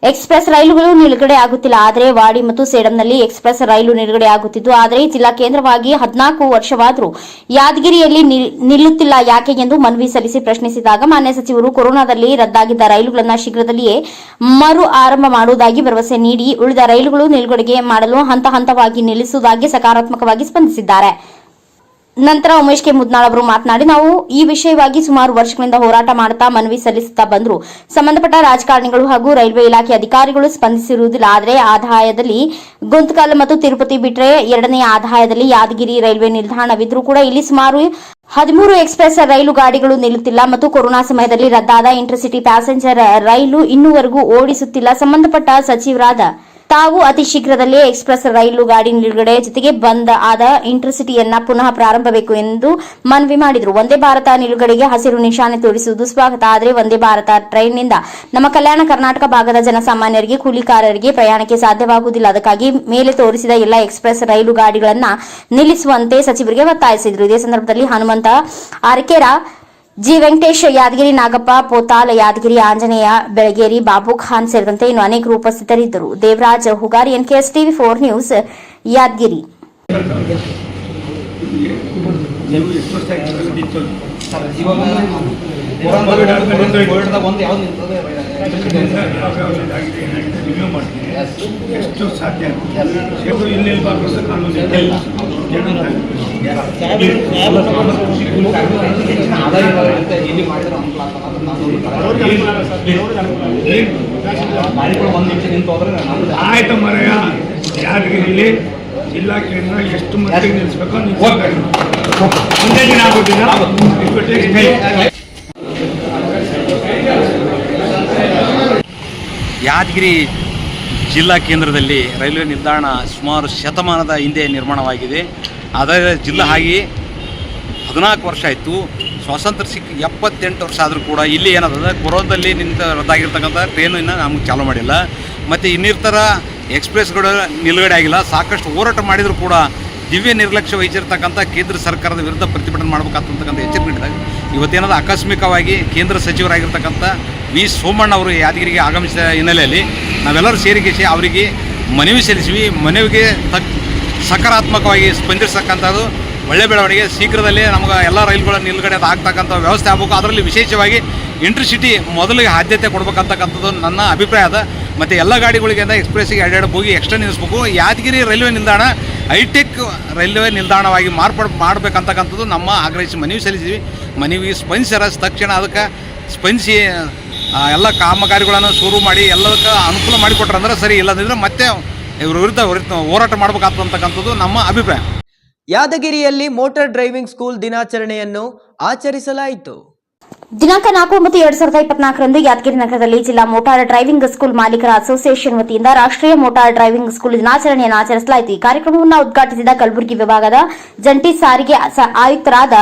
Speaker 8: ಎಕ್ಸ್ಪ್ರೆಸ್ ರೈಲುಗಳು ನಿಲುಗಡೆ ಆಗುತ್ತಿಲ್ಲ. ಆದರೆ ವಾಡಿ ಮತ್ತು ಸೇಡಂನಲ್ಲಿ ಎಕ್ಸ್ಪ್ರೆಸ್ ರೈಲು ನಿಲುಗಡೆ ಆಗುತ್ತಿದ್ದು, ಆದರೆ ಜಿಲ್ಲಾ ಕೇಂದ್ರವಾಗಿ 14 ವರ್ಷವಾದರೂ ಯಾದಗಿರಿಯಲ್ಲಿ ನಿಲ್ಲುತ್ತಿಲ್ಲ ಯಾಕೆ ಎಂದು ಮನವಿ ಸಲ್ಲಿಸಿ ಪ್ರಶ್ನಿಸಿದಾಗ ಮಾನ್ಯ ಸಚಿವರು ಕೊರೋನಾದಲ್ಲಿ ರದ್ದಾಗಿದ್ದ ರೈಲುಗಳನ್ನು ಶೀಘ್ರದಲ್ಲಿಯೇ ಮರು ಆರಂಭ ಮಾಡುವುದಾಗಿ ಭರವಸೆ ನೀಡಿ ಉಳಿದ ರೈಲುಗಳು ನಿಲುಗಡೆ ಮಾಡಲು ಹಂತ ಹಂತವಾಗಿ ನಿಲ್ಲಿಸುವುದಾಗಿ ಸಕಾರಾತ್ಮಕವಾಗಿ ಸ್ಪಂದಿಸಿದ್ದಾರೆ. ನಂತರ ಉಮೇಶ್ ಕೆ ಮುದ್ನಾಳ್ ಅವರು ಮಾತನಾಡಿ, ನಾವು ಈ ವಿಷಯವಾಗಿ ಸುಮಾರು ವರ್ಷಗಳಿಂದ ಹೋರಾಟ ಮಾಡುತ್ತಾ ಮನವಿ ಸಲ್ಲಿಸುತ್ತಾ ಬಂದರು. ಸಂಬಂಧಪಟ್ಟ ರಾಜಕಾರಣಿಗಳು ಹಾಗೂ ರೈಲ್ವೆ ಇಲಾಖೆ ಅಧಿಕಾರಿಗಳು ಸ್ಪಂದಿಸಿರುವುದಿಲ್ಲ. ಆದರೆ ಆದಾಯದಲ್ಲಿ ಗುಂತಕಲ್ ಮತ್ತು ತಿರುಪತಿ ಬಿಟ್ಟರೆ ಎರಡನೇ ಆದಾಯದಲ್ಲಿ ಯಾದಗಿರಿ ರೈಲ್ವೆ ನಿಲ್ದಾಣವಿದ್ರೂ ಕೂಡ ಇಲ್ಲಿ ಸುಮಾರು 13 ಎಕ್ಸ್ಪ್ರೆಸ್ ರೈಲು ಗಾಡಿಗಳು ನಿಲ್ಲುತ್ತಿಲ್ಲ ಮತ್ತು ಕೊರೋನಾ ಸಮಯದಲ್ಲಿ ರದ್ದಾದ ಇಂಟರ್ಸಿಟಿ ಪ್ಯಾಸೆಂಜರ್ ರೈಲು ಇನ್ನೂವರೆಗೂ ಓಡಿಸುತ್ತಿಲ್ಲ. ಸಂಬಂಧಪಟ್ಟ ಸಚಿವರಾದ ತಾವು ಅತಿ ಶೀಘ್ರದಲ್ಲೇ ಎಕ್ಸ್ಪ್ರೆಸ್ ರೈಲು ಗಾಡಿ ನಿಲುಗಡೆ ಜೊತೆಗೆ ಬಂದ್ ಆದ ಇಂಟರ್ಸಿಟಿಯನ್ನ ಪುನಃ ಪ್ರಾರಂಭಬೇಕು ಎಂದು ಮನವಿ ಮಾಡಿದರು. ವಂದೇ ಭಾರತ ನಿಲುಗಡೆಗೆ ಹಸಿರು ನಿಶಾನೆ ತೋರಿಸುವುದು ಸ್ವಾಗತ. ಆದರೆ ವಂದೇ ಭಾರತ ಟ್ರೈನ್ನಿಂದ ನಮ್ಮ ಕಲ್ಯಾಣ ಕರ್ನಾಟಕ ಭಾಗದ ಜನಸಾಮಾನ್ಯರಿಗೆ, ಕೂಲಿಕಾರರಿಗೆ ಪ್ರಯಾಣಕ್ಕೆ ಸಾಧ್ಯವಾಗುವುದಿಲ್ಲ. ಅದಕ್ಕಾಗಿ ಮೇಲೆ ತೋರಿಸಿದ ಎಲ್ಲ ಎಕ್ಸ್ಪ್ರೆಸ್ ರೈಲು ಗಾಡಿಗಳನ್ನು ನಿಲ್ಲಿಸುವಂತೆ ಸಚಿವರಿಗೆ ಒತ್ತಾಯಿಸಿದರು. ಇದೇ ಸಂದರ್ಭದಲ್ಲಿ ಹನುಮಂತ ಆರ್ಕೆರ, ಜಿ ವೆಂಕಟೇಶ್, ಯಾದಗಿರಿ ನಾಗಪ್ಪ ಪೋತಾಲ್, ಯಾದಗಿರಿ ಆಂಜನೇಯ ಬೆಳಗೇರಿ, ಬಾಬು ಖಾನ್ ಸೇರಿದಂತೆ ಇನ್ನು ಅನೇಕರು ಉಪಸ್ಥಿತರಿದ್ದರು. Devaraj Hugari, NKS TV 4 news, Yadagiri.
Speaker 10: ಎಷ್ಟು ಸಾಧ್ಯ ಇಲ್ಲಿ ಆಯ್ತು ಮರೆಯ ಯಾದಗಿರಿಲಿ ಜಿಲ್ಲಾ ಕೇಂದ್ರ ಎಷ್ಟು ಮಟ್ಟಿಗೆ ನಿಲ್ಲಿಸ್ಬೇಕು ಮುಂದೆ ದಿನ ಆಗೋದಿಲ್ಲ.
Speaker 4: ಯಾದಗಿರಿ ಜಿಲ್ಲಾ ಕೇಂದ್ರದಲ್ಲಿ ರೈಲ್ವೆ ನಿಲ್ದಾಣ ಸುಮಾರು ಶತಮಾನದ ಹಿಂದೆ ನಿರ್ಮಾಣವಾಗಿದೆ. ಅದರ ಜಿಲ್ಲಾ ಆಗಿ 14 ವರ್ಷ ಆಯಿತು. ಸ್ವಾತಂತ್ರ್ಯ ಸಿಕ್ಕ 78 ವರ್ಷ ಆದರೂ ಕೂಡ ಇಲ್ಲಿ ಏನಾದ ಕೊರೋನಾದಲ್ಲಿ ರದ್ದಾಗಿರ್ತಕ್ಕಂಥ ಟ್ರೈನು ಇನ್ನೂ ನಮಗೆ ಚಾಲೂ ಮಾಡಿಲ್ಲ. ಮತ್ತು ಇನ್ನಿತರ ಎಕ್ಸ್ಪ್ರೆಸ್ಗಳು ನಿಲುಗಡೆ ಆಗಿಲ್ಲ. ಸಾಕಷ್ಟು ಹೋರಾಟ ಮಾಡಿದರೂ ಕೂಡ ದಿವ್ಯ ನಿರ್ಲಕ್ಷ್ಯ ವಹಿಸಿರ್ತಕ್ಕಂಥ ಕೇಂದ್ರ ಸರ್ಕಾರದ ವಿರುದ್ಧ ಪ್ರತಿಭಟನೆ ಮಾಡಬೇಕಾಗ್ತಕ್ಕಂಥ ಎಚ್ಚರಿಕೆ ನೀಡಿದಾಗ ಇವತ್ತೇನಾದ ಆಕಸ್ಮಿಕವಾಗಿ ಕೇಂದ್ರ ಸಚಿವರಾಗಿರ್ತಕ್ಕಂಥ ವಿ ಸೋಮಣ್ಣ ಅವರು ಯಾದಗಿರಿಗೆ ಆಗಮಿಸಿದ ಹಿನ್ನೆಲೆಯಲ್ಲಿ ನಾವೆಲ್ಲರೂ ಸೇರಿಸಿ ಅವರಿಗೆ ಮನವಿ ಸಲ್ಲಿಸಿವಿ. ಮನವಿಗೆ ಸಕಾರಾತ್ಮಕವಾಗಿ ಸ್ಪಂದಿಸ್ತಕ್ಕಂಥದ್ದು ಒಳ್ಳೆ ಬೆಳವಣಿಗೆ. ಶೀಘ್ರದಲ್ಲೇ ನಮಗೆ ಎಲ್ಲ ರೈಲುಗಳ ನಿಲುಗಡೆ ಆಗ್ತಕ್ಕಂಥ ವ್ಯವಸ್ಥೆ ಆಗಬೇಕು. ಅದರಲ್ಲಿ ವಿಶೇಷವಾಗಿ ಇಂಟರ್ಸಿಟಿ ಮೊದಲಿಗೆ ಆದ್ಯತೆ ಕೊಡಬೇಕಂತಕ್ಕಂಥದ್ದು ನನ್ನ ಅಭಿಪ್ರಾಯ ಅದ. ಮತ್ತು ಎಲ್ಲ ಗಾಡಿಗಳಿಗೆ ಎಕ್ಸ್ಪ್ರೆಸ್ಸಿಗೆ ಎರಡೆರಡು ಹೋಗಿ ಎಕ್ಸ್ಟ್ರಾ ನಿಲ್ಲಿಸಬೇಕು. ಯಾದಗಿರಿ ರೈಲ್ವೆ ನಿಲ್ದಾಣ ಹೈಟೆಕ್ ರೈಲ್ವೆ ನಿಲ್ದಾಣವಾಗಿ ಮಾಡಬೇಕಂತಕ್ಕಂಥದ್ದು ನಮ್ಮ ಆಗ್ರಹಿಸಿ ಮನವಿ ಸಲ್ಲಿಸಿದ್ವಿ. ಮನವಿ ಸ್ಪಂದಿಸ್ಯಾರ. ತಕ್ಷಣ ಅದಕ್ಕೆ ಸ್ಪಂದಿಸಿ ಎಲ್ಲ ಕಾಮಗಾರಿಗಳನ್ನು ಶುರು ಮಾಡಿ ಎಲ್ಲದಕ್ಕೆ ಅನುಕೂಲ ಮಾಡಿಕೊಟ್ರಂದ್ರೆ ಸರಿ, ಇಲ್ಲದಿದ್ದರೆ ಮತ್ತೆ ಇವ್ರ ವಿರುದ್ಧ ಹೋರಾಟ ಮಾಡಬೇಕಾಗ್ತಕ್ಕಂಥದ್ದು ನಮ್ಮ ಅಭಿಪ್ರಾಯ.
Speaker 1: ಯಾದಗಿರಿಯಲ್ಲಿ ಮೋಟಾರ್ ಡ್ರೈವಿಂಗ್ ಸ್ಕೂಲ್ ದಿನಾಚರಣೆಯನ್ನು ಆಚರಿಸಲಾಯಿತು.
Speaker 8: ದಿನಾಂಕ 4/9/2024ರಂದು ಯಾದಗಿರಿ ನಗರದಲ್ಲಿ ಜಿಲ್ಲಾ ಮೋಟಾರ್ ಡ್ರೈವಿಂಗ್ ಸ್ಕೂಲ್ ಮಾಲೀಕರ ಅಸೋಸಿಯೇಷನ್ ವತಿಯಿಂದ ರಾಷ್ಟ್ರೀಯ ಮೋಟಾರ್ ಡ್ರೈವಿಂಗ್ ಸ್ಕೂಲ್ ದಿನಾಚರಣೆಯನ್ನು ಆಚರಿಸಲಾಯಿತು. ಈ ಕಾರ್ಯಕ್ರಮವನ್ನು ಉದ್ಘಾಟಿಸಿದ ಕಲಬುರಗಿ ವಿಭಾಗದ ಜಂಟಿ ಸಾರಿಗೆ ಆಯುಕ್ತರಾದ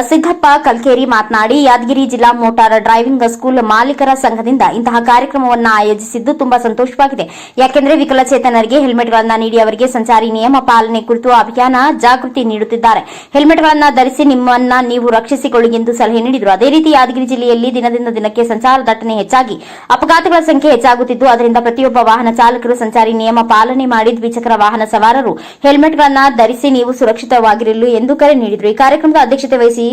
Speaker 8: ಸಿದ್ದಪ್ಪ ಕಲ್ಕೇರಿ ಮಾತನಾಡಿ, ಯಾದಗಿರಿ ಜಿಲ್ಲಾ ಮೋಟಾರ್ ಡ್ರೈವಿಂಗ್ ಸ್ಕೂಲ್ ಮಾಲೀಕರ ಸಂಘದಿಂದ ಇಂತಹ ಕಾರ್ಯಕ್ರಮವನ್ನು ಆಯೋಜಿಸಿದ್ದು ತುಂಬಾ ಸಂತೋಷವಾಗಿದೆ. ಯಾಕೆಂದರೆ ವಿಕಲಚೇತನರಿಗೆ ಹೆಲ್ಮೆಟ್ಗಳನ್ನು ನೀಡಿ ಅವರಿಗೆ ಸಂಚಾರಿ ನಿಯಮ ಪಾಲನೆ ಕುರಿತು ಅಭಿಯಾನ ಜಾಗೃತಿ ನೀಡುತ್ತಿದ್ದಾರೆ. ಹೆಲ್ಮೆಟ್ಗಳನ್ನು ಧರಿಸಿ ನಿಮ್ಮನ್ನ ನೀವು ರಕ್ಷಿಸಿಕೊಳ್ಳಿ ಎಂದು ಸಲಹೆ ನೀಡಿದರು. ಅದೇ ರೀತಿ ಯಾದಗಿರಿ ಜಿಲ್ಲೆಯಲ್ಲಿ ದಿನದಿಂದ ದಿನಕ್ಕೆ ಸಂಚಾರ ದಟ್ಟಣೆ ಹೆಚ್ಚಾಗಿ ಅಪಘಾತಗಳ ಸಂಖ್ಯೆ ಹೆಚ್ಚಾಗುತ್ತಿದ್ದು, ಅದರಿಂದ ಪ್ರತಿಯೊಬ್ಬ ವಾಹನ ಚಾಲಕರು ಸಂಚಾರಿ ನಿಯಮ ಪಾಲನೆ ಮಾಡಿ ದ್ವಿಚಕ್ರ ವಾಹನ ಸವಾರರು ಹೆಲ್ಮೆಟ್ಗಳನ್ನು ಧರಿಸಿ ನೀವು ಸುರಕ್ಷಿತವಾಗಿರಲು ಎಂದು ಕರೆ ನೀಡಿದರು. ಈ ಕಾರ್ಯಕ್ರಮದ ಅಧ್ಯಕ್ಷತೆ ವಹಿಸಿ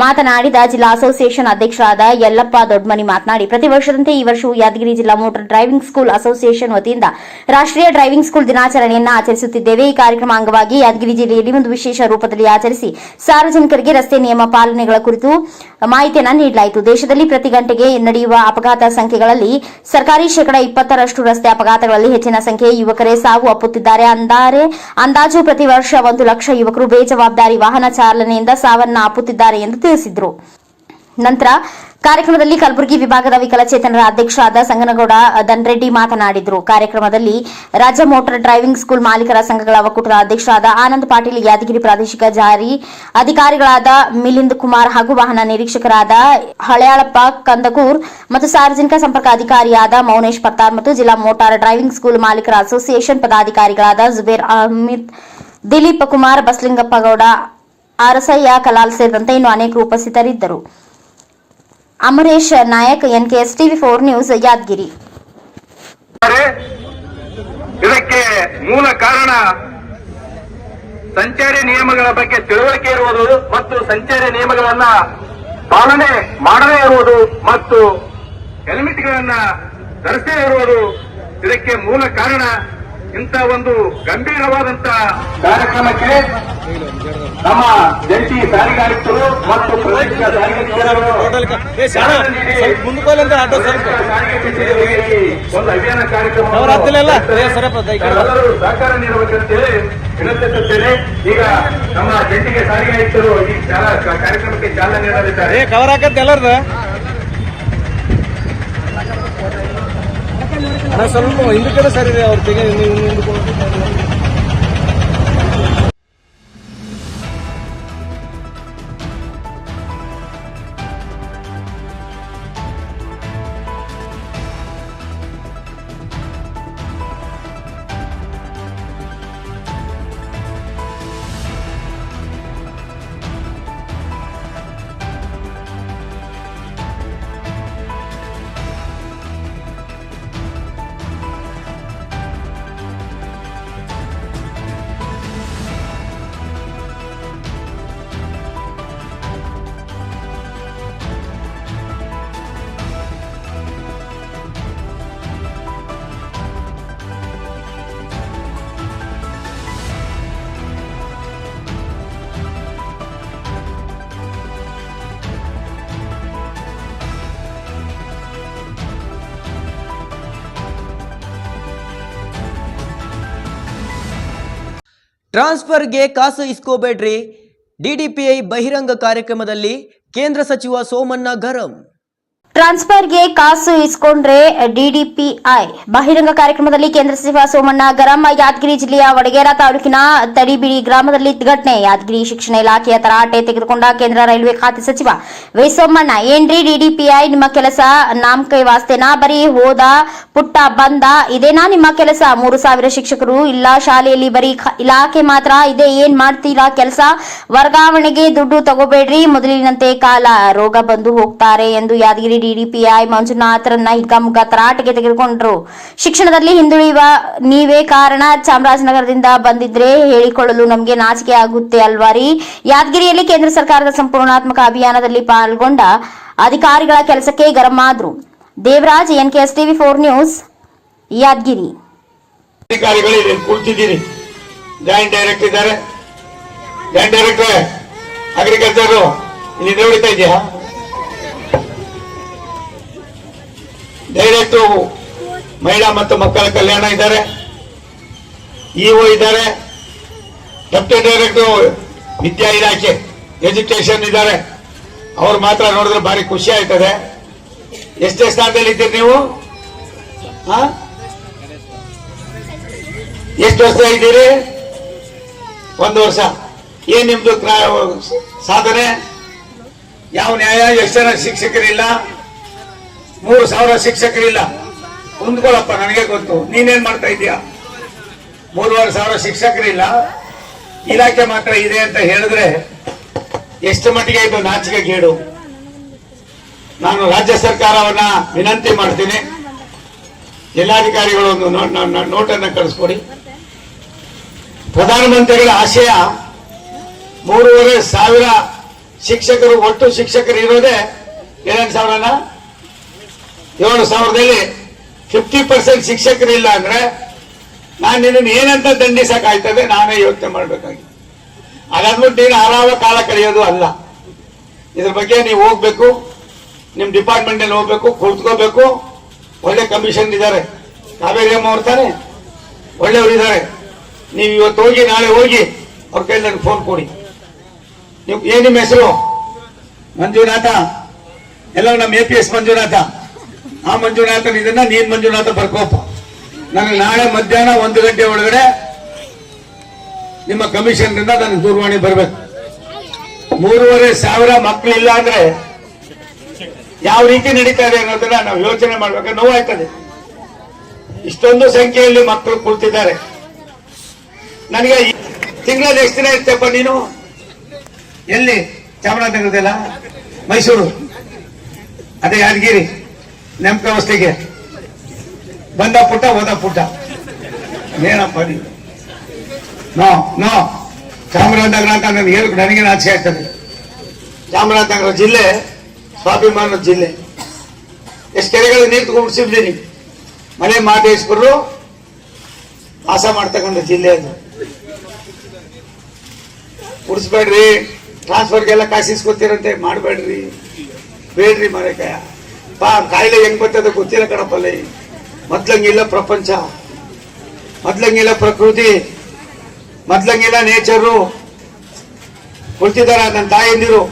Speaker 8: ಮಾತನಾಡಿದ ಜಿಲ್ಲಾ ಅಸೋಸಿಯೇಷನ್ ಅಧ್ಯಕ್ಷರಾದ ಯಲ್ಲಪ್ಪ ದೊಡ್ಡಮನಿ ಮಾತನಾಡಿ, ಪ್ರತಿ ವರ್ಷದಂತೆ ಈ ವರ್ಷವೂ ಯಾದಗಿರಿ ಜಿಲ್ಲಾ ಮೋಟಾರ್ ಡ್ರೈವಿಂಗ್ ಸ್ಕೂಲ್ ಅಸೋಸಿಯೇಷನ್ ವತಿಯಿಂದ ರಾಷ್ಟ್ರೀಯ ಡ್ರೈವಿಂಗ್ ಸ್ಕೂಲ್ ದಿನಾಚರಣೆಯನ್ನು ಆಚರಿಸುತ್ತಿದ್ದೇವೆ. ಈ ಕಾರ್ಯಕ್ರಮ ಅಂಗವಾಗಿ ಯಾದಗಿರಿ ಜಿಲ್ಲೆಯಲ್ಲಿ ಒಂದು ವಿಶೇಷ ರೂಪದಲ್ಲಿ ಆಚರಿಸಿ ಸಾರ್ವಜನಿಕರಿಗೆ ರಸ್ತೆ ನಿಯಮ ಪಾಲನೆಗಳ ಕುರಿತು ಮಾಹಿತಿಯನ್ನು ನೀಡಲಾಯಿತು. ದೇಶದಲ್ಲಿ ಪ್ರತಿ ಗಂಟೆಗೆ ನಡೆಯುವ ಅಪಘಾತ ಸಂಖ್ಯೆಗಳಲ್ಲಿ ಸರ್ಕಾರಿ 20% ರಸ್ತೆ ಅಪಘಾತಗಳಲ್ಲಿ ಹೆಚ್ಚಿನ ಸಂಖ್ಯೆಯ ಯುವಕರೇ ಸಾವು ಅಪ್ಪುತ್ತಿದ್ದಾರೆ. ಅಂದಾಜು ಪ್ರತಿ ವರ್ಷ 1 ಲಕ್ಷ ಯುವಕರು ಬೇಜವಾಬ್ದಾರಿ ವಾಹನ ಚಾಲನೆಯಿಂದ ಸಾವನ್ನ ಅಪ್ಪುತ್ತಿದ್ದಾರೆ ಎಂದು ತಿಳಿಸಿದರು. ನಂತರ ಕಾರ್ಯಕ್ರಮದಲ್ಲಿ ಕಲಬುರಗಿ ವಿಭಾಗದ ವಿಕಲಚೇತನರ ಅಧ್ಯಕ್ಷರಾದ ಸಂಗನಗೌಡ ದನ್ರೆಡ್ಡಿ ಮಾತನಾಡಿದರು. ಕಾರ್ಯಕ್ರಮದಲ್ಲಿ ರಾಜ್ಯ ಮೋಟಾರ್ ಡ್ರೈವಿಂಗ್ ಸ್ಕೂಲ್ ಮಾಲೀಕರ ಸಂಘಗಳ ಒಕ್ಕೂಟದ ಅಧ್ಯಕ್ಷರಾದ ಆನಂದ್ ಪಾಟೀಲ್, ಯಾದಗಿರಿ ಪ್ರಾದೇಶಿಕ ಜಾರಿ ಅಧಿಕಾರಿಗಳಾದ ಮಿಲಿಂದ್ ಕುಮಾರ್ ಹಾಗೂ ವಾಹನ ನಿರೀಕ್ಷಕರಾದ ಹಳೆಯಾಳಪ್ಪ ಕಂದಕೂರ್ ಮತ್ತು ಸಾರ್ವಜನಿಕ ಸಂಪರ್ಕ ಅಧಿಕಾರಿಯಾದ ಮೌನೇಶ್ ಪತ್ತಾರ್ ಮತ್ತು ಜಿಲ್ಲಾ ಮೋಟಾರ್ ಡ್ರೈವಿಂಗ್ ಸ್ಕೂಲ್ ಮಾಲೀಕರ ಅಸೋಸಿಯೇಷನ್ ಪದಾಧಿಕಾರಿಗಳಾದ ಜುಬೇರ್ ಅಹಮದ್, ದಿಲೀಪ್ ಕುಮಾರ್, ಬಸಲಿಂಗಪ್ಪಗೌಡ, ಅರಸಯ್ಯ ಕಲಾಲ್ ಸೇರಿದಂತೆ ಇನ್ನು ಅನೇಕರು ಉಪಸ್ಥಿತರಿದ್ದರು. Amaresh Nayak, NKS TV4 news, Yadgir.
Speaker 3: ಇದಕ್ಕೆ ಮೂಲ ಕಾರಣ ಸಂಚಾರಿ ನಿಯಮಗಳ ಬಗ್ಗೆ ತಿಳುವಳಿಕೆ ಇರುವುದು ಮತ್ತು ಸಂಚಾರಿ ನಿಯಮಗಳನ್ನ ಪಾಲನೆ ಮಾಡದೇ ಇರುವುದು ಮತ್ತು ಹೆಲ್ಮೆಟ್ಗಳನ್ನ ಧರಿಸದೇ ಇರುವುದು ಇದಕ್ಕೆ ಮೂಲ ಕಾರಣ. ಇಂಥ ಒಂದು ಗಂಭೀರವಾದಂತ ಕಾರ್ಯಕ್ರಮಕ್ಕೆ ನಮ್ಮ ಜಂಟಿ ಸಾರಿಗೆ ಆಯುಕ್ತರು ಮತ್ತು ಪ್ರಾದೇಶಿಕ ಸಾರಿಗೆ ಒಂದು ಅಭಿಯಾನ ಕಾರ್ಯಕ್ರಮ ಸಹಕಾರ ನೀಡಬೇಕಂತೇಳಿ ವಿನಂತಿಸುತ್ತೇನೆ. ಈಗ ನಮ್ಮ ಜಂಟಿಗೆ ಸಾರಿಗೆ ಆಯುಕ್ತರು ಈ ಕಾರ್ಯಕ್ರಮಕ್ಕೆ ಚಾಲನೆ ನೀಡಲಿದ್ದಾರೆ.
Speaker 7: ಕವರ್ ಹಾಕತ್ತೆ ಎಲ್ಲರದ ಸ್ವಲ್ಪ ಹಿಂದಕ್ಕೆ ಸರಿ ಅವ್ರ ತೆಗೆ
Speaker 1: ಟ್ರಾನ್ಸ್ಫರ್ಗೆ ಕಾಸು ಇಸ್ಕೋಬೇಡ್ರಿ, DDPI ಬಹಿರಂಗ ಕಾರ್ಯಕ್ರಮದಲ್ಲಿ ಕೇಂದ್ರ ಸಚಿವ ಸೋಮಣ್ಣ ಗರಂ.
Speaker 8: ಟ್ರಾನ್ಸ್ಫರ್ಗೆ ಕಾಸು ಇಸ್ಕೊಂಡ್ರೆ DDPI ಬಹಿರಂಗ ಕಾರ್ಯಕ್ರಮದಲ್ಲಿ ಕೇಂದ್ರ ಸಚಿವ ಸೋಮಣ್ಣ ಗರಂ. ಯಾದಗಿರಿ ಜಿಲ್ಲೆಯ ವಡಗೇರ ತಾಲೂಕಿನ ತಡಿಬಿಡಿ ಗ್ರಾಮದಲ್ಲಿ ಘಟನೆ. ಯಾದಗಿರಿ ಶಿಕ್ಷಣ ಇಲಾಖೆಯ ತರಾಟೆ ತೆಗೆದುಕೊಂಡ ಕೇಂದ್ರ ರೈಲ್ವೆ ಖಾತೆ ಸಚಿವ ವಿ ಸೋಮಣ್ಣ. ಏನ್ರಿ DDPI ನಿಮ್ಮ ಕೆಲಸ ನಾಮಕೈ ವಾಸ್ತೇನಾ? ಬರೀ ಹೋದ ಪುಟ್ಟ ಬಂದ ಇದೇನಾ ನಿಮ್ಮ ಕೆಲಸ? 3,000 ಶಿಕ್ಷಕರು ಇಲ್ಲ ಶಾಲೆಯಲ್ಲಿ, ಬರೀ ಇಲಾಖೆ ಮಾತ್ರ ಇದೆ. ಏನ್ ಮಾಡ್ತೀರಾ ಕೆಲಸ? ವರ್ಗಾವಣೆಗೆ ದುಡ್ಡು ತಗೋಬೇಡ್ರಿ, ಮೊದಲಿನಂತೆ ಕಾಲ ರೋಗ ಬಂದು ಹೋಗ್ತಾರೆ ಎಂದು ಯಾದಗಿರಿ DDPI ಮಂಜುನಾಥರನ್ನ ಹಿಗ್ಗಾಮುಗ್ಗಾ ತರಾಟೆಗೆ ತೆಗೆದುಕೊಂಡ್ರು. ಶಿಕ್ಷಣದಲ್ಲಿ ಹಿಂದುಳಿಯುವ ನೀವೇ ಕಾರಣ. ಚಾಮರಾಜನಗರದಿಂದ ಬಂದಿದ್ರೆ ಹೇಳಿಕೊಳ್ಳಲು ನಮಗೆ ನಾಚಿಕೆ ಆಗುತ್ತೆ ಅಲ್ವಾರಿ. ಯಾದಗಿರಿಯಲ್ಲಿ ಕೇಂದ್ರ ಸರ್ಕಾರದ ಸಂಪೂರ್ಣಾತ್ಮಕ ಅಭಿಯಾನದಲ್ಲಿ ಪಾಲ್ಗೊಂಡ ಅಧಿಕಾರಿಗಳ ಕೆಲಸಕ್ಕೆ ಗರಂ ಆದ್ರು. Devaraj, NKS TV4 news, Yadgir.
Speaker 3: ಅಧಿಕಾರಿಗಳು ಕೂರ್ತಿದ್ದೀರಿ. ಜಾಯಿಂಟ್ ಡೈರೆಕ್ಟರ್ ಇದ್ದಾರೆ. ಜಾಯಿಂಟ್ ಡೈರೆಕ್ಟರ್ ಅಗ್ರಿಕಲ್ಚರ್ ಇಲ್ಲಿ ನೋಡ್ತಾ ಇದೆಯಾ? ಡೈರೆಕ್ಟರ್ ಮಹಿಳಾ ಮತ್ತು ಮಕ್ಕಳ ಕಲ್ಯಾಣ ಇದ್ದಾರೆ. EO ಇದ್ದಾರೆ. ಡೆಪ್ಯೂಟಿ ಡೈರೆಕ್ಟರ್ ವಿದ್ಯಾ ಇಲಾಖೆ ಎಜುಕೇಶನ್ ಇದ್ದಾರೆ.
Speaker 10: ಅವ್ರು ಮಾತ್ರ ನೋಡಿದ್ರೆ ಭಾರಿ ಖುಷಿ ಆಯ್ತದೆ. ಎಷ್ಟೇ ಸ್ಥಾನದಲ್ಲಿ ಇದ್ದೀರಿ ನೀವು? ಎಷ್ಟು ವರ್ಷ ಇದ್ದೀರಿ? 1 ವರ್ಷ. ಏನ್ ನಿಮ್ದು ಸಾಧನೆ? ಯಾವ ನ್ಯಾಯ? ಎಷ್ಟು ಜನ ಶಿಕ್ಷಕರಿಲ್ಲ? 3,000 ಶಿಕ್ಷಕರಿಲ್ಲ. ಕುಂದ್ಕೊಳ್ಳಪ್ಪ, ನನಗೆ ಗೊತ್ತು. ನೀನೇನ್ ಮಾಡ್ತಾ ಇದೀಯ? 3,500 ಶಿಕ್ಷಕರಿಲ್ಲ, ಇಲಾಖೆ ಮಾತ್ರ ಇದೆ ಅಂತ ಹೇಳಿದ್ರೆ ಎಷ್ಟು ಮಟ್ಟಿಗೆ ಇದು ನಾಚಿಕೆ ಗೇಡು. ನಾನು ರಾಜ್ಯ ಸರ್ಕಾರವನ್ನ ವಿನಂತಿ ಮಾಡ್ತೀನಿ, ಜಿಲ್ಲಾಧಿಕಾರಿಗಳು ಒಂದು ನೋಟನ್ನು ಕಳಿಸ್ಕೊಡಿ. ಪ್ರಧಾನಮಂತ್ರಿಗಳ ಆಶಯ 3,500 ಶಿಕ್ಷಕರು, ಒಟ್ಟು ಶಿಕ್ಷಕರು ಇರೋದೇ 7,000ನ. 7,000ದಲ್ಲಿ 50% ಶಿಕ್ಷಕರು ಇಲ್ಲ ಅಂದ್ರೆ ನಾನು ನಿನ್ನನ್ನು ಏನಂತ ದಂಡಿಸಕ್ಕಾಯ್ತದೆ ನಾನೇ ಯೋಚನೆ ಮಾಡ್ಬೇಕಾಗಿ. ಹಾಗಾದ್ಬಿಟ್ಟು ನೀನು ಆರಾಮ ಕಾಲ ಕಳೆಯೋದು ಅಲ್ಲ. ಇದ್ರ ಬಗ್ಗೆ ನೀವು ಹೋಗ್ಬೇಕು, ನಿಮ್ ಡಿಪಾರ್ಟ್ಮೆಂಟ್ ಅಲ್ಲಿ ಹೋಗ್ಬೇಕು, ಕುಳಿತುಕೋಬೇಕು. ಒಳ್ಳೆ ಕಮಿಷನ್ ಇದ್ದಾರೆ, ಕಾವೇರಿ ಅಮ್ಮ ಅವ್ರು ತಾನೆ, ಒಳ್ಳೆಯವರು ಇದ್ದಾರೆ. ನೀವು ಇವತ್ತು ಹೋಗಿ ನಾಳೆ ಹೋಗಿ ಅವ್ರ ಕೈಲಿ ನನಗೆ ಫೋನ್ ಕೊಡಿ. ನೀವು ಏನ್ ನಿಮ್ಮ ಹೆಸರು? ಮಂಜುನಾಥ. ಎಲ್ಲ ನಮ್ಮ APS ಮಂಜುನಾಥ. ಆ ಮಂಜುನಾಥನ್ ಇದನ್ನ ನೀನ್ ಮಂಜುನಾಥ ಬರ್ಕೋಪ. ನನಗೆ ನಾಳೆ ಮಧ್ಯಾಹ್ನ 1 ಗಂಟೆ ಒಳಗಡೆ ನಿಮ್ಮ ಕಮಿಷನ್ ರಿಂದ ನನಗೆ ದೂರವಾಣಿ ಬರ್ಬೇಕು. 3,500 ಮಕ್ಕಳಿಲ್ಲ ಅಂದ್ರೆ ಯಾವ ರೀತಿ ನಡೀತಾ ಇದೆ ಅನ್ನೋದನ್ನ ನಾವು ಯೋಚನೆ ಮಾಡ್ಬೇಕು. ನೋವಾಯ್ತದೆ. ಇಷ್ಟೊಂದು ಸಂಖ್ಯೆಯಲ್ಲಿ ಮಕ್ಕಳು ಕುಳಿತಿದ್ದಾರೆ. ನನಗೆ ತಿಂಗಳಲ್ಲಿ ಎಷ್ಟು ದಿನ ಇರ್ತಪ್ಪ ನೀನು? ಎಲ್ಲಿ? ಚಾಮರಾಜನಗರದಲ್ಲ? ಮೈಸೂರು? ಅದೇ ಯಾದಗಿರಿ ನೆಮಕ ವಸ್ತಿಗೆ ಬಂದ ಪುಟ್ಟ ಹೋದ ಪುಟ್ಟ. ಏನಪ್ಪ ನೀವು? ನೋ ಚಾಮರಾಜನಗರ ಅಂತ ನನಗೆ ಆಸೆ ಆಗ್ತದೆ. ಚಾಮರಾಜನಗರ ಜಿಲ್ಲೆ ಸ್ವಾಭಿಮಾನದ ಜಿಲ್ಲೆ. ಎಷ್ಟು ಕೆರೆಗಳು ನೀರು ತಗೊಂಡ್ಬಿಡ್ಸಿದ್ದೀನಿ. ಮಲೆ ಮಹದೇಶ್ವರರು ವಾಸ ಮಾಡ್ತಕ್ಕಂಥ ಜಿಲ್ಲೆ ಅದು. ಉಡಿಸ್ಬೇಡ್ರಿ, ಟ್ರಾನ್ಸ್ಫರ್ಗೆಲ್ಲ ಕಾಸಿಸ್ಕೊತಿರಂತೆ ಮಾಡಬೇಡ್ರಿ, ಬೇಡ್ರಿ ಮರೆಕಾಯ. ಕಾಯಿಲೆ ಹೆಂಗ್ ಬರ್ತದೆ ಗೊತ್ತಿಲ್ಲ ಕಣಪ್ಪಲ್ಲಿ. ಮೊದ್ಲಂಗಿಲ್ಲ ಪ್ರಪಂಚ, ಮೊದ್ಲಂಗಿಲ್ಲ ಪ್ರಕೃತಿ, ಮೊದ್ಲಂಗಿಲ್ಲ ನೇಚರು. ಕೊಡ್ತಿದಾರ ನನ್ನ ತಾಯಂದಿರು.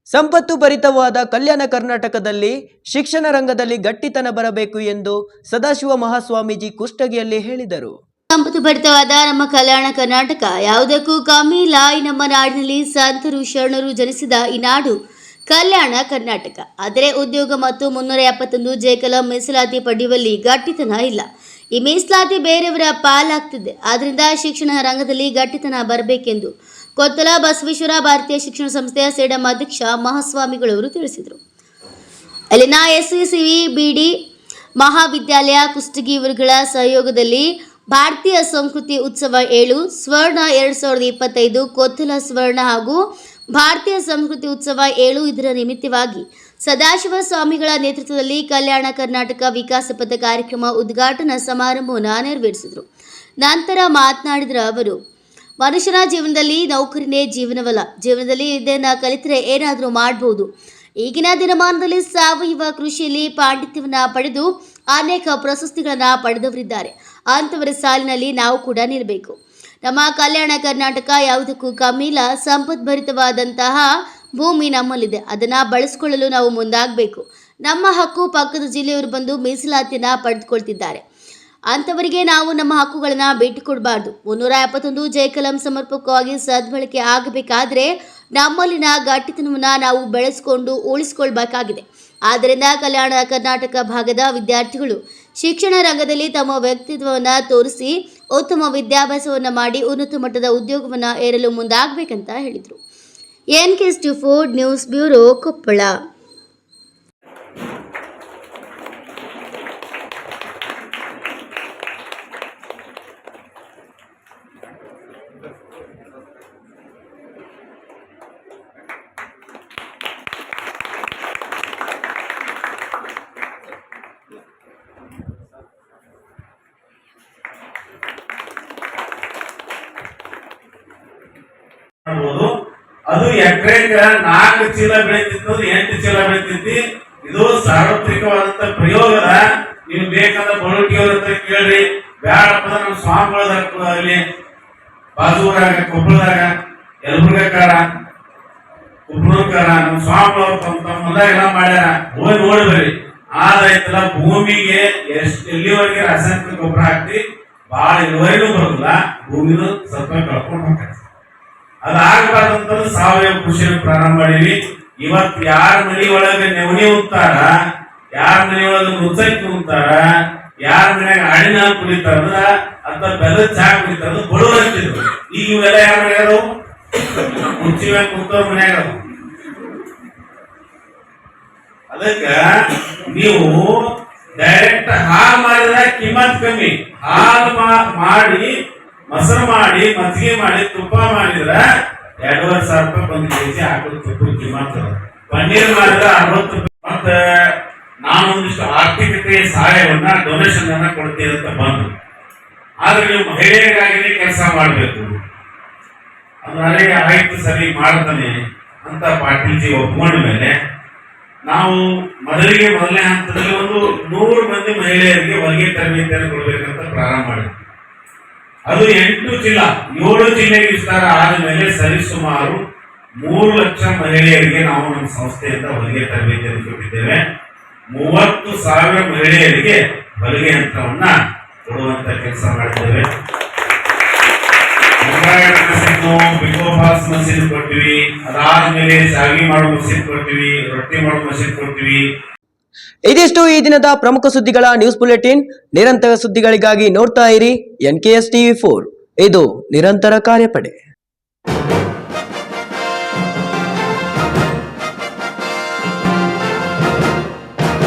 Speaker 1: ಸಂಪತ್ತು ಭರಿತವಾದ ಕಲ್ಯಾಣ ಕರ್ನಾಟಕದಲ್ಲಿ ಶಿಕ್ಷಣ ರಂಗದಲ್ಲಿ ಗಟ್ಟಿತನ ಬರಬೇಕು ಎಂದು ಸದಾಶಿವ ಮಹಾಸ್ವಾಮೀಜಿ ಕುಷ್ಟಗಿಯಲ್ಲಿ ಹೇಳಿದರು.
Speaker 2: ಸಂಪತ್ತು ಭರಿತವಾದ ನಮ್ಮ ಕಲ್ಯಾಣ ಕರ್ನಾಟಕ ಯಾವುದಕ್ಕೂ ಕಮ್ಮಿ ಇಲ್ಲ. ಈ ನಮ್ಮ ನಾಡಿನಲ್ಲಿ ಸಂತರು ಶರಣರು ಜನಿಸಿದ ಈ ನಾಡು ಕಲ್ಯಾಣ ಕರ್ನಾಟಕ. ಆದರೆ ಉದ್ಯೋಗ ಮತ್ತು 371 ಜೇಕಲ ಮೀಸಲಾತಿ ಪಡೆಯುವಲ್ಲಿ ಗಟ್ಟಿತನ ಇಲ್ಲ. ಈ ಮೀಸಲಾತಿ ಬೇರೆಯವರ ಪಾಲಾಗ್ತಿದೆ. ಆದ್ದರಿಂದ ಶಿಕ್ಷಣ ರಂಗದಲ್ಲಿ ಗಟ್ಟಿತನ ಬರಬೇಕೆಂದು ಕೊತ್ತಲ ಬಸವೇಶ್ವರ ಭಾರತೀಯ ಶಿಕ್ಷಣ ಸಂಸ್ಥೆಯ ಸೇಡಂ ಅಧ್ಯಕ್ಷ ಮಹಾಸ್ವಾಮಿಗಳವರು ತಿಳಿಸಿದರು. ಅಲ್ಲಿನ SCCV BD ಮಹಾವಿದ್ಯಾಲಯ ಕುಷ್ಟಗಿ ಇವರುಗಳ ಸಹಯೋಗದಲ್ಲಿ ಭಾರತೀಯ ಸಂಸ್ಕೃತಿ ಉತ್ಸವ 7 ಸ್ವರ್ಣ 2025 ಕೊತ್ತಲ ಸ್ವರ್ಣ ಹಾಗೂ ಭಾರತೀಯ ಸಂಸ್ಕೃತಿ ಉತ್ಸವ 7 ಇದರ ನಿಮಿತ್ತವಾಗಿ ಸದಾಶಿವ ಸ್ವಾಮಿಗಳ ನೇತೃತ್ವದಲ್ಲಿ ಕಲ್ಯಾಣ ಕರ್ನಾಟಕ ವಿಕಾಸ ಪಥ ಕಾರ್ಯಕ್ರಮ ಉದ್ಘಾಟನಾ ಸಮಾರಂಭವನ್ನು ನೆರವೇರಿಸಿದರು. ನಂತರ ಮಾತನಾಡಿದ ಅವರು, ಮನುಷ್ಯನ ಜೀವನದಲ್ಲಿ ನೌಕರಿನೇ ಜೀವನವಲ್ಲ. ಜೀವನದಲ್ಲಿ ಇದನ್ನು ಕಲಿತರೆ ಏನಾದರೂ ಮಾಡಬಹುದು. ಈಗಿನ ದಿನಮಾನದಲ್ಲಿ ಸಾವಯವ ಕೃಷಿಯಲ್ಲಿ ಪಾಂಡಿತ್ಯವನ್ನು ಪಡೆದು ಅನೇಕ ಪ್ರಶಸ್ತಿಗಳನ್ನು ಪಡೆದವರಿದ್ದಾರೆ. ಅಂಥವರ ಸಾಲಿನಲ್ಲಿ ನಾವು ಕೂಡ ನಿಲ್ಲಬೇಕು. ನಮ್ಮ ಕಲ್ಯಾಣ ಕರ್ನಾಟಕ ಯಾವುದಕ್ಕೂ ಕಮ್ಮಿ ಇಲ್ಲ. ಸಂಪದ್ಭರಿತವಾದಂತಹ ಭೂಮಿ ನಮ್ಮಲ್ಲಿದೆ. ಅದನ್ನು ಬಳಸಿಕೊಳ್ಳಲು ನಾವು ಮುಂದಾಗಬೇಕು. ನಮ್ಮ ಹಕ್ಕು ಪಕ್ಕದ ಜಿಲ್ಲೆಯವರು ಬಂದು ಮೀಸಲಾತಿಯನ್ನು ಪಡೆದುಕೊಳ್ತಿದ್ದಾರೆ. ಅಂಥವರಿಗೆ ನಾವು ನಮ್ಮ ಹಕ್ಕುಗಳನ್ನು ಬಿಟ್ಟುಕೊಡಬಾರ್ದು. 371 ಜೇಕಲಂ ಸಮರ್ಪಕವಾಗಿ ಸದ್ಬಳಕೆ ಆಗಬೇಕಾದ್ರೆ ನಮ್ಮಲ್ಲಿನ ಗಟ್ಟಿತನವನ್ನು ನಾವು ಬೆಳೆಸಿಕೊಂಡು ಉಳಿಸಿಕೊಳ್ಬೇಕಾಗಿದೆ. ಆದ್ದರಿಂದ ಕಲ್ಯಾಣ ಕರ್ನಾಟಕ ಭಾಗದ ವಿದ್ಯಾರ್ಥಿಗಳು ಶಿಕ್ಷಣ ರಂಗದಲ್ಲಿ ತಮ್ಮ ವ್ಯಕ್ತಿತ್ವವನ್ನು ತೋರಿಸಿ ಉತ್ತಮ ವಿದ್ಯಾಭ್ಯಾಸವನ್ನು ಮಾಡಿ ಉನ್ನತ ಮಟ್ಟದ ಉದ್ಯೋಗವನ್ನು ಏರಲು ಮುಂದಾಗಬೇಕಂತ ಹೇಳಿದರು. NK24 news bureau Koppal.
Speaker 11: ಅದು ಎಕರೆಗೆ 4 ಚೀಲ ಬೆಳೀತಿತ್ತು, 8 ಚೀಲ ಬೆಳೀತೈತಿ. ಇದು ಸಾರ್ವತ್ರಿಕವಾದಂತ ಪ್ರಯೋಗದ. ನೀವು ಬೇಕಾದ ಬಳುಟಿಯವ್ರ ಹತ್ರ ಕೇಳ್ರಿ. ಬ್ಯಾಡಪ್ಪ ನಮ್ಮ ಸ್ವಾಮಿಗಳದಾಗ ಅಲ್ಲಿ ಬಾಜೂರಾಗ, ಕೊಪ್ಪಳದಾಗ, ಯಲಬುರ್ಗಕಾರ, ಉಪನೂರ್ಕರ ನಮ್ಮ ಸ್ವಾಮಿ ಅವ್ರು ತಮ್ಮ ಹೊಲ ಎಲ್ಲ ಮಾಡ್ಯಾರ, ಹೋಗಿ ನೋಡ್ಬೇರಿ. ಆದ್ರೈತಲ್ಲ ಭೂಮಿಗೆ ಎಲ್ಲಿವರೆಗೆ ರಾಸಾಯನಿಕ ಗೊಬ್ಬರ ಹಾಕ್ತಿ ಬಹಳ ಇಳುವರಿನೂ ಬರೋದಿಲ್ಲ, ಭೂಮಿನೂ ಸ್ವಲ್ಪ ಕಳ್ಕೊಂಡು ಹೋಗ್ತದೆ. ಅದಾಗಬಾರ್ದಂತ ಸಾವಯವ ಕೃಷಿಯನ್ನು ಪ್ರಾರಂಭ ಮಾಡೀವಿ. ಇವತ್ತು ಯಾರ ಮನಿ ಒಳಗೆ ನೆವಣಿ ಉಂತಾರ, ಯಾರ ಮನಿ ಒಳಗೆ ಮುಚ್ಚಕ್ಕಿ ಉಂತಾರ, ಯಾರ ಮನ್ಯಾಗ ಆಡಿನ ಕುಡಿತಾರ ಅಂತ ಬೆಲ್ಲದ ಚಹಾ ಕುಡಿತಾರ ಬಡವರು ಅಂತಿದ್ರು. ಈಗ ಇವೆಲ್ಲ ಯಾರ ಮನ್ಯಾಗ ಕುರ್ಚಿ ಮ್ಯಾಗ ಕುಂತವ್ರ ಮನ್ಯಾಗ. ಅದಕ್ಕ ನೀವು ಡೈರೆಕ್ಟ್ ಹಾಲು ಮಾಡಿದ್ರೆ ಕಿಮ್ಮತ್ ಕಮ್ಮಿ, ಹಾಲು ಮಾಡಿ ಮೊಸರು ಮಾಡಿ ಮಜ್ಜಿಗೆ ಮಾಡಿ ತುಪ್ಪ ಮಾಡಿದ್ರ 2,500 ರೂಪಾಯಿ 1 kg ಹಾಕೋದು ತುಪ್ಪ ಕಿಮ್ಮತ್. ಪನ್ನೀರ್ ಮಾಡಿದ್ರೆ 60 ರೂಪಾಯಿ. ಮತ್ತೆ ನಾನೊಂದಿಷ್ಟು ಆರ್ಥಿಕತೆ ಸಹಾಯವನ್ನ ಡೊನೇಷನ್ ಅನ್ನ ಕೊಡ್ತೀವಿ ಅಂತ ಬಂದು, ಆದ್ರೆ ನೀವು ಮಹಿಳೆಯರಿಗಾಗಿನೇ ಕೆಲಸ ಮಾಡಬೇಕು ಅಂದ್ರೆ ಆಯ್ತು ಸರಿ ಮಾಡ್ತಾನೆ ಅಂತ ಪಾಟೀಲ್ಜಿ ಒಪ್ಕೊಂಡ ಮೇಲೆ ನಾವು ಮೊದಲನೇ ಹಂತದಲ್ಲಿ ಒಂದು 100 ಮಂದಿ ಮಹಿಳೆಯರಿಗೆ ಹೊಲಿಗೆ ತರಬೇತಿಯನ್ನು ಕೊಡ್ಬೇಕಂತ ಪ್ರಾರಂಭ ಮಾಡಿದ್ವಿ. ಅದು 8 ಜಿಲ್ಲಾ 7 ಜಿಲ್ಲೆಗೆ ವಿಸ್ತಾರ ಆದ ಮೇಲೆ ಸರಿಸುಮಾರು 3 ಲಕ್ಷ ಮಹಿಳೆಯರಿಗೆ ನಾವು ನಮ್ಮ ಸಂಸ್ಥೆಯಿಂದ ಹೊಲಿಗೆ ತರಬೇತಿಯನ್ನು ಕೊಟ್ಟಿದ್ದೇವೆ. 30,000 ಮಹಿಳೆಯರಿಗೆ ಹೊಲಿಗೆ ಯಂತ್ರವನ್ನ ಕೊಡುವಂತ ಕೆಲಸ ಮಾಡಿದ್ದೇವೆ. ಪಿಕೋಫಾಲ್ಸ್ ಮಷೀನ್ ಕೊಟ್ಟಿವಿ, ಅದಾದ್ಮೇಲೆ ಶಾವಿಗೆ ಮಾಡೋ ಮಷೀನ್ ಕೊಟ್ಟಿವಿ, ರೊಟ್ಟಿ ಮಾಡೋ ಮಷೀನ್ ಕೊಟ್ಟಿವಿ.
Speaker 1: ಇದಿಷ್ಟು ಈ ದಿನದ ಪ್ರಮುಖ ಸುದ್ದಿಗಳ ನ್ಯೂಸ್ ಬುಲೆಟಿನ್. ನಿರಂತರ ಸುದ್ದಿಗಳಿಗಾಗಿ ನೋಡ್ತಾ ಇರಿ NKS TV4. ಇದು ನಿರಂತರ ಕಾರ್ಯಪಡೆ.